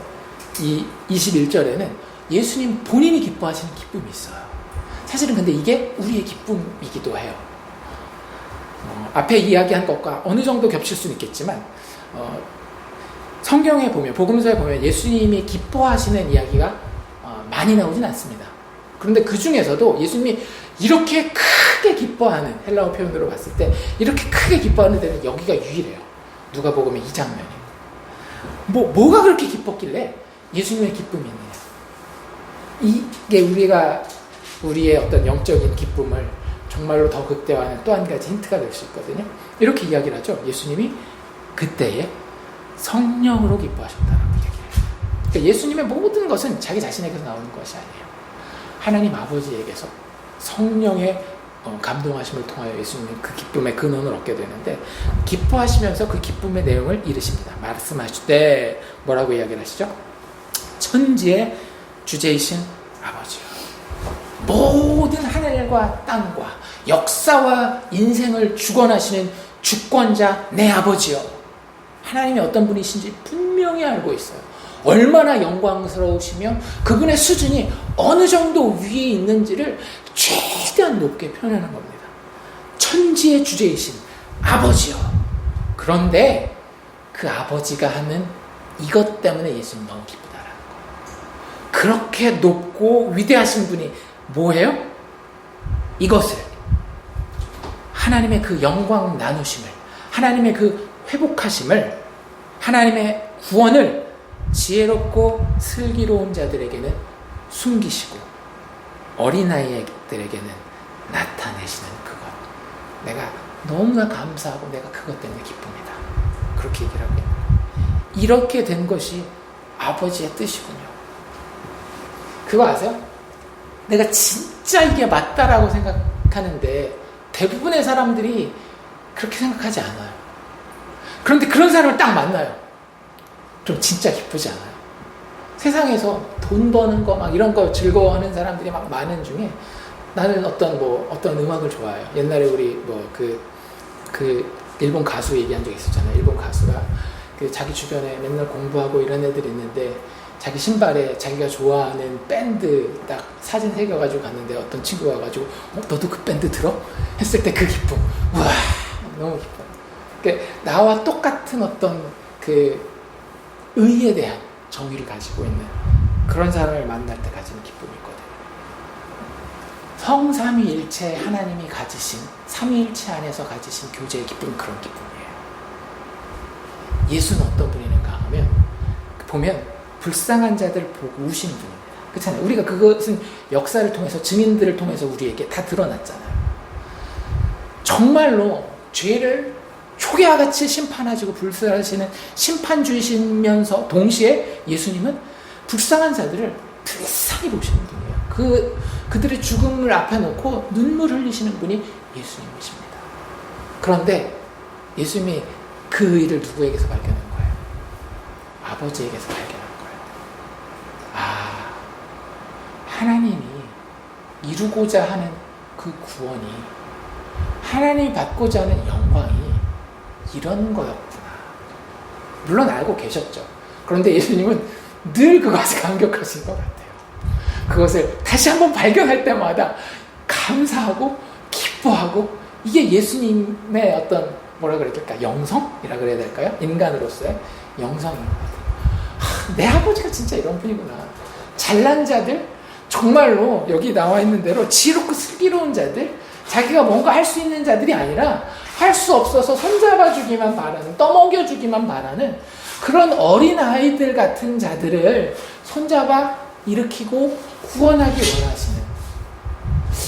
이 21절에는 예수님 본인이 기뻐하시는 기쁨이 있어요. 사실은 근데 이게 우리의 기쁨이기도 해요. 앞에 이야기한 것과 어느 정도 겹칠 수는 있겠지만 성경에 보면, 복음서에 보면 예수님이 기뻐하시는 이야기가 많이 나오진 않습니다. 그런데 그 중에서도 예수님이 이렇게 크게 기뻐하는, 헬라어 표현으로 봤을 때 이렇게 크게 기뻐하는 데는 여기가 유일해요. 누가복음의 2장면입니다. 뭐가 그렇게 기뻤길래 예수님의 기쁨이 있느냐. 이게 우리의 어떤 영적인 기쁨을 정말로 더 극대화하는 또 한 가지 힌트가 될 수 있거든요. 이렇게 이야기를 하죠. 예수님이 그때에 성령으로 기뻐하셨다라고 얘기해요. 그러니까 예수님의 모든 것은 자기 자신에게서 나오는 것이 아니에요. 하나님 아버지에게서 성령의 감동하심을 통하여 예수님은 그 기쁨의 근원을 얻게 되는데, 기뻐하시면서 그 기쁨의 내용을 이르십니다. 말씀하실 때 뭐라고 이야기를 하시죠? 천지의 주제이신 아버지요, 모든 하늘과 땅과 역사와 인생을 주관하시는 주권자 내 아버지요. 하나님이 어떤 분이신지 분명히 알고 있어요. 얼마나 영광스러우시며 그분의 수준이 어느 정도 위에 있는지를 최대한 높게 표현하는 겁니다. 천지의 주제이신 아버지요. 그런데 그 아버지가 하는 이것 때문에 예수님 너무 기쁘다라는 거예요. 그렇게 높고 위대하신 분이 뭐예요? 이것을, 하나님의 그 영광 나누심을, 하나님의 그 회복하심을, 하나님의 구원을 지혜롭고 슬기로운 자들에게는 숨기시고 어린아이들에게는 나타내시는 그것. 내가 너무나 감사하고 내가 그것 때문에 기쁩니다. 그렇게 얘기를 하고 있는 거예요. 이렇게 된 것이 아버지의 뜻이군요. 그거 아세요? 내가 진짜 이게 맞다라고 생각하는데 대부분의 사람들이 그렇게 생각하지 않아요. 그런데 그런 사람을 딱 만나요. 좀 진짜 기쁘지 않아요? 세상에서 돈 버는 거 막 이런 거 즐거워하는 사람들이 막 많은 중에 나는 어떤 음악을 좋아해요. 옛날에 우리 그 일본 가수 얘기한 적 있었잖아요. 일본 가수가 그 자기 주변에 맨날 공부하고 이런 애들이 있는데 자기 신발에 자기가 좋아하는 밴드 딱 사진 새겨가지고 갔는데 어떤 친구가 와가지고 너도 그 밴드 들어? 했을 때 그 기쁨. 우와, 너무 기뻐요. 그러니까 나와 똑같은 어떤 그 의에 대한 정의를 가지고 있는 그런 사람을 만날 때 가지는 기쁨이 있거든요. 성삼위일체 하나님이 가지신, 삼위일체 안에서 가지신 교제의 기쁨은 그런 기쁨이에요. 예수는 어떤 분이는가 하면 보면 불쌍한 자들 보고 우시는 분입니다. 그렇잖아요. 우리가 그것은 역사를 통해서, 증인들을 통해서 우리에게 다 드러났잖아요. 정말로 죄를 초계와같이 심판하시고 불쌍하시는 심판주이시면서 동시에 예수님은 불쌍한 자들을 불쌍히 보시는 분이에요. 그들의 죽음을 앞에 놓고 눈물 흘리시는 분이 예수님이십니다. 그런데 예수님이 그 일을 누구에게서 발견한 거예요? 아버지에게서 발견한 거예요. 아, 하나님이 이루고자 하는 그 구원이, 하나님이 받고자 하는 영광이 이런 거였구나. 물론 알고 계셨죠. 그런데 예수님은 늘 그것에 감격하신 것 같아요. 그것을 다시 한번 발견할 때마다 감사하고 기뻐하고, 이게 예수님의 어떤 뭐라 그래야 될까? 영성이라 그래야 될까요? 인간으로서의 영성인 것 같아요. 내 아버지가 진짜 이런 분이구나. 잘난 자들, 정말로 여기 나와 있는 대로 지혜롭고 슬기로운 자들, 자기가 뭔가 할 수 있는 자들이 아니라 할 수 없어서 손잡아주기만 바라는, 떠먹여주기만 바라는 그런 어린아이들 같은 자들을 손잡아 일으키고 구원하기 원하시는,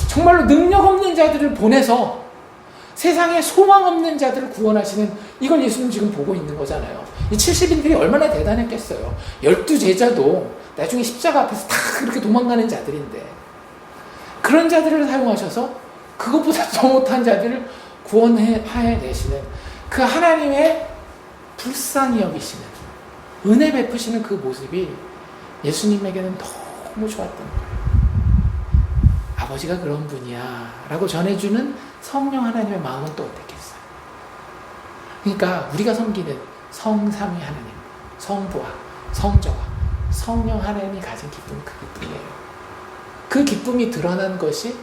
정말로 능력 없는 자들을 보내서 세상에 소망 없는 자들을 구원하시는, 이걸 예수님 지금 보고 있는 거잖아요. 이 70인들이 얼마나 대단했겠어요. 12제자도 나중에 십자가 앞에서 다 그렇게 도망가는 자들인데, 그런 자들을 사용하셔서 그것보다 더 못한 자들을 구원하여 내시는 그 하나님의 불쌍히 여기시는, 은혜 베푸시는 그 모습이 예수님에게는 너무 좋았던 거예요. 아버지가 그런 분이야 라고 전해주는 성령 하나님의 마음은 또 어땠겠어요? 그러니까 우리가 섬기는 성삼위 하나님, 성부와 성자와 성령 하나님이 가진 기쁨이 그 기쁨이에요. 그 기쁨이 드러난 것이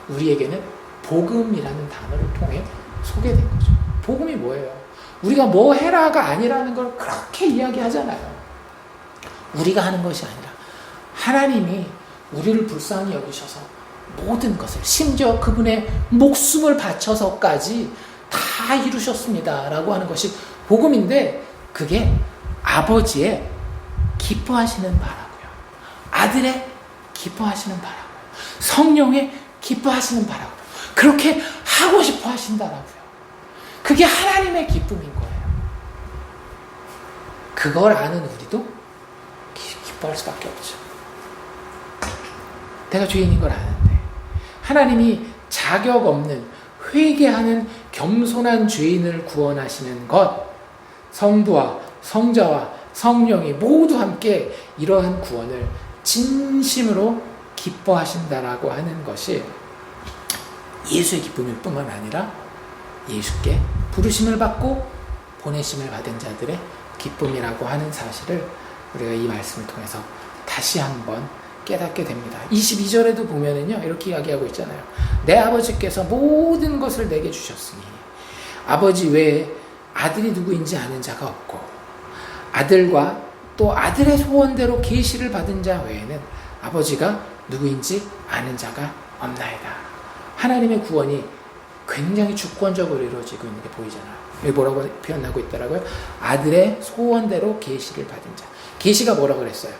우리에게는 복음이라는 단어를 통해 소개된 거죠. 복음이 뭐예요? 우리가 뭐 해라가 아니라는 걸 그렇게 이야기하잖아요. 우리가 하는 것이 아니라 하나님이 우리를 불쌍히 여기셔서 모든 것을, 심지어 그분의 목숨을 바쳐서까지 다 이루셨습니다 라고 하는 것이 복음인데, 그게 아버지의 기뻐하시는 바라고요, 아들의 기뻐하시는 바라고요, 성령의 기뻐하시는 바라고요, 그렇게 하고 싶어 하신다라고요. 그게 하나님의 기쁨인 거예요. 그걸 아는 우리도 기뻐할 수밖에 없죠. 내가 죄인인 걸 아는데 하나님이 자격 없는, 회개하는 겸손한 죄인을 구원하시는 것, 성부와 성자와 성령이 모두 함께 이러한 구원을 진심으로 기뻐하신다라고 하는 것이 예수의 기쁨일 뿐만 아니라 예수께 부르심을 받고 보내심을 받은 자들의 기쁨이라고 하는 사실을 우리가 이 말씀을 통해서 다시 한번 깨닫게 됩니다. 22절에도 보면은요, 이렇게 이야기하고 있잖아요. 내 아버지께서 모든 것을 내게 주셨으니 아버지 외에 아들이 누구인지 아는 자가 없고, 아들과 또 아들의 소원대로 계시를 받은 자 외에는 아버지가 누구인지 아는 자가 없나이다. 하나님의 구원이 굉장히 주권적으로 이루어지고 있는 게 보이잖아요. 여기 뭐라고 표현하고 있더라고요? 아들의 소원대로 계시를 받은 자. 계시가 뭐라고 그랬어요?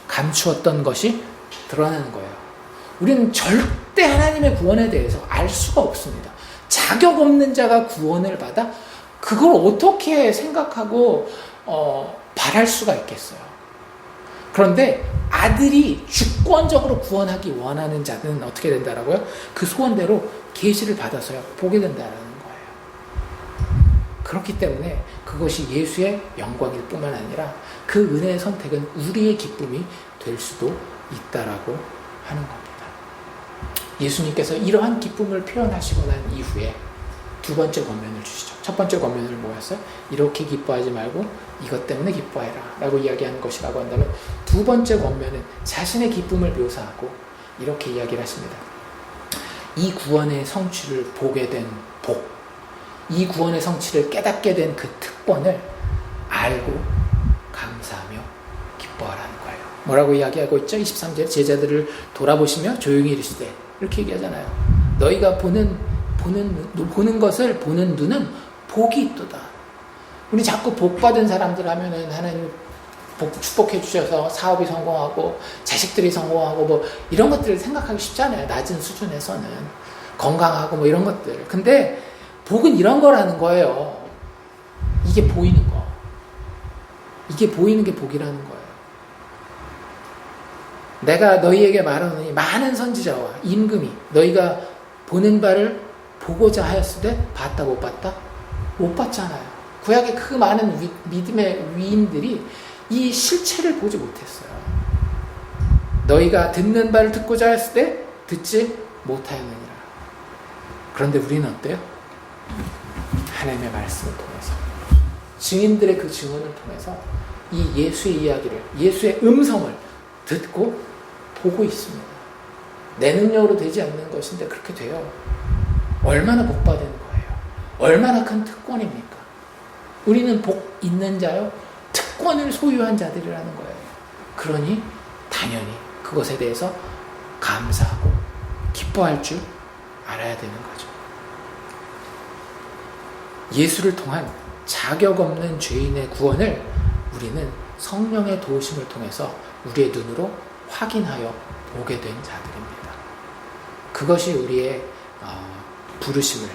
감추었던 것이 드러나는 거예요. 우리는 절대 하나님의 구원에 대해서 알 수가 없습니다. 자격 없는 자가 구원을 받아 그걸 어떻게 생각하고 바랄 수가 있겠어요. 그런데 아들이 주권적으로 구원하기 원하는 자는 어떻게 된다라고요? 그 소원대로 계시를 받아서요 보게 된다라는 거예요. 그렇기 때문에 그것이 예수의 영광일 뿐만 아니라 그 은혜의 선택은 우리의 기쁨이 될 수도 있다라고 하는 겁니다. 예수님께서 이러한 기쁨을 표현하시고 난 이후에 두 번째 권면을 주시죠. 첫 번째 권면을 뭐였어요? 이렇게 기뻐하지 말고 이것 때문에 기뻐해라 라고 이야기하는 것이라고 한다면, 두 번째 권면은 자신의 기쁨을 묘사하고 이렇게 이야기를 하십니다. 이 구원의 성취를 보게 된 복, 이 구원의 성취를 깨닫게 된 그 특권을 알고 감사하며 기뻐하라는 거예요. 뭐라고 이야기하고 있죠? 23절 제자들을 돌아보시며 조용히 이르시되 이렇게 얘기하잖아요. 너희가 보는 것을 보는 눈은 복이 있도다. 우리 자꾸 복 받은 사람들 하면은 하나님 축복해 주셔서 사업이 성공하고 자식들이 성공하고 뭐 이런 것들을 생각하기 쉽잖아요. 낮은 수준에서는 건강하고 뭐 이런 것들. 근데 복은 이런 거라는 거예요. 이게 보이는 거. 이게 보이는 게 복이라는 거예요. 내가 너희에게 말하노니 많은 선지자와 임금이 너희가 보는 바를 보고자 하였으되 봤다 못 봤다? 못 봤잖아요. 구약의 그 많은 믿음의 위인들이 이 실체를 보지 못했어요. 너희가 듣는 바를 듣고자 하였을 때 듣지 못하였느니라. 그런데 우리는 어때요? 하나님의 말씀을 통해서 증인들의 그 증언을 통해서 이 예수의 이야기를, 예수의 음성을 듣고 보고 있습니다. 내 능력으로 되지 않는 것인데 그렇게 돼요. 얼마나 복 받은 거예요. 얼마나 큰 특권입니까? 우리는 복 있는 자요, 특권을 소유한 자들이라는 거예요. 그러니 당연히 그것에 대해서 감사하고 기뻐할 줄 알아야 되는 거죠. 예수를 통한 자격 없는 죄인의 구원을 우리는 성령의 도우심을 통해서 우리의 눈으로 확인하여 보게 된 자들입니다. 그것이 우리의 부르심을,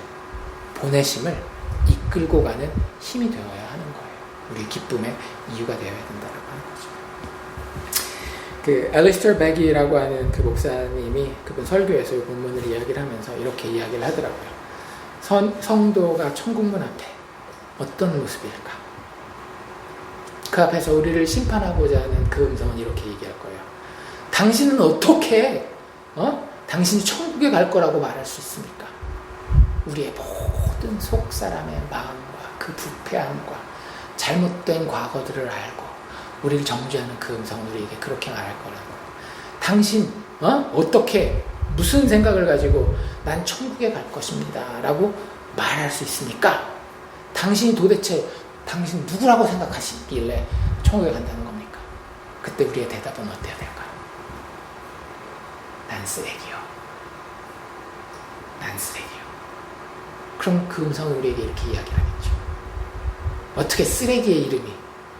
보내심을 이끌고 가는 힘이 되어야 하는 거예요. 우리 기쁨의 이유가 되어야 된다고 하는 거죠. 그 엘리스터 베기라고 하는 그 목사님이 그분 설교에서 이 본문을 이야기를 하면서 이렇게 이야기를 하더라고요. 성도가 천국문 앞에 어떤 모습일까? 그 앞에서 우리를 심판하고자 하는 그 음성은 이렇게 얘기할 거예요. 당신은 어떻게 당신이 천국에 갈 거라고 말할 수 있습니까? 우리의 모든 속사람의 마음과 그 부패함과 잘못된 과거들을 알고 우리를 정죄하는 그 음성은 우리에게 그렇게 말할 거라고. 당신 어떻게 무슨 생각을 가지고 난 천국에 갈 것입니다 라고 말할 수 있습니까? 당신이 도대체 당신 누구라고 생각하시길래 천국에 간다는 겁니까? 그때 우리의 대답은 어때야 될까요? 난 쓰레기요. 난 쓰레기요. 그럼 그 음성은 우리에게 이렇게 이야기를 하겠죠. 어떻게 쓰레기의 이름이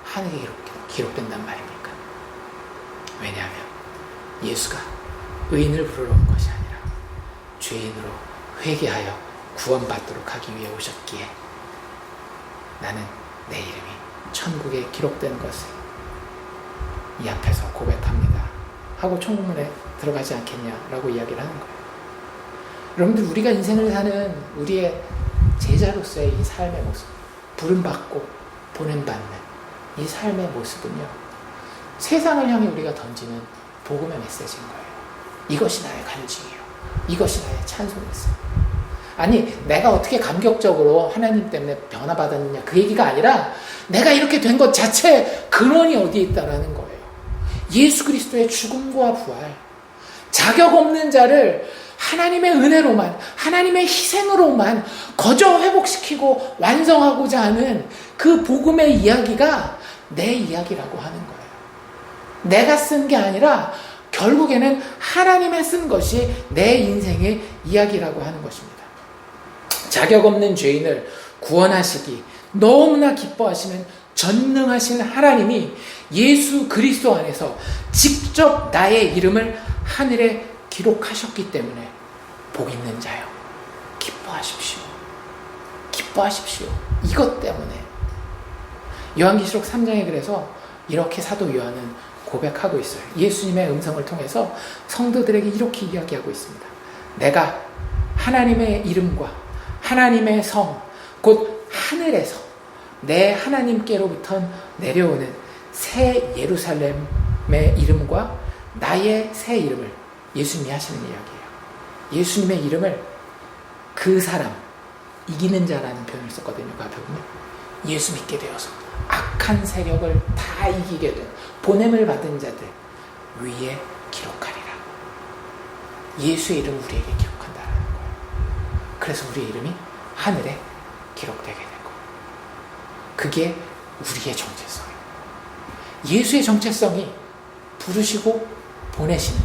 하늘에 기록된단 말입니까? 왜냐하면 예수가 의인을 부르러 온 것이 아니라 죄인으로 회개하여 구원받도록 하기 위해 오셨기에 나는 내 이름이 천국에 기록된 것을 이 앞에서 고백합니다 하고 천국문에 들어가지 않겠냐라고 이야기를 하는 거예요. 여러분들, 우리가 인생을 사는 우리의 제자로서의 이 삶의 모습, 부름받고 보냄받는 이 삶의 모습은요, 세상을 향해 우리가 던지는 복음의 메시지인 거예요. 이것이 나의 간증이요, 이것이 나의 찬송이었어요. 아니, 내가 어떻게 감격적으로 하나님 때문에 변화받았느냐 그 얘기가 아니라 내가 이렇게 된 것 자체의 근원이 어디에 있다라는 거예요. 예수 그리스도의 죽음과 부활, 자격 없는 자를 하나님의 은혜로만, 하나님의 희생으로만 거저 회복시키고 완성하고자 하는 그 복음의 이야기가 내 이야기라고 하는 거예요. 내가 쓴 게 아니라 결국에는 하나님의 쓴 것이 내 인생의 이야기라고 하는 것입니다. 자격 없는 죄인을 구원하시기 너무나 기뻐하시는 전능하신 하나님이 예수 그리스도 안에서 직접 나의 이름을 하늘에 기록하셨기 때문에 복 있는 자요, 기뻐하십시오. 기뻐하십시오. 이것 때문에 요한계시록 3장에 그래서 이렇게 사도 요한은 고백하고 있어요. 예수님의 음성을 통해서 성도들에게 이렇게 이야기하고 있습니다. 내가 하나님의 이름과 하나님의 성, 곧 하늘에서 내 하나님께로부터 내려오는 새 예루살렘의 이름과 나의 새 이름을 예수님이 하시는 이야기예요. 예수님의 이름을 그 사람, 이기는 자라는 표현을 썼거든요. 그 앞에 보면 예수 믿게 되어서 악한 세력을 다 이기게 된 보냄을 받은 자들 위에 기록하리라. 예수의 이름을 우리에게 기록한다는 거예요. 그래서 우리의 이름이 하늘에 기록되게 되고, 그게 우리의 정체성이에요. 예수의 정체성이 부르시고 보내시는,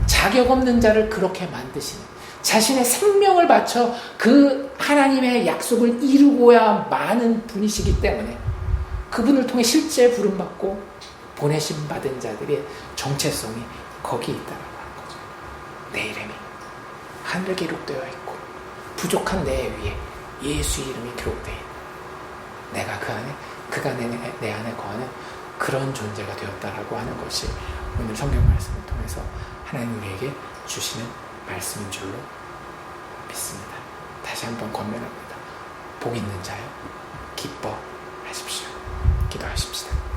자격 없는 자를 그렇게 만드시는, 자신의 생명을 바쳐 그 하나님의 약속을 이루고야 마는 분이시기 때문에 그분을 통해 실제 부름받고 보내심 받은 자들의 정체성이 거기 있다고 하는 거죠. 내 이름이 하늘에 기록되어 있고 부족한 내 위에 예수 이름이 기록되어 있고 내가 그 안에, 그가 내 안에 거하는 그런 존재가 되었다라고 하는 것이 오늘 성경 말씀을 통해서 하나님 우리에게 주시는 말씀인 줄로 믿습니다. 다시 한번 권면합니다. 복 있는 자요, 기뻐하십시오. 기도하십시오.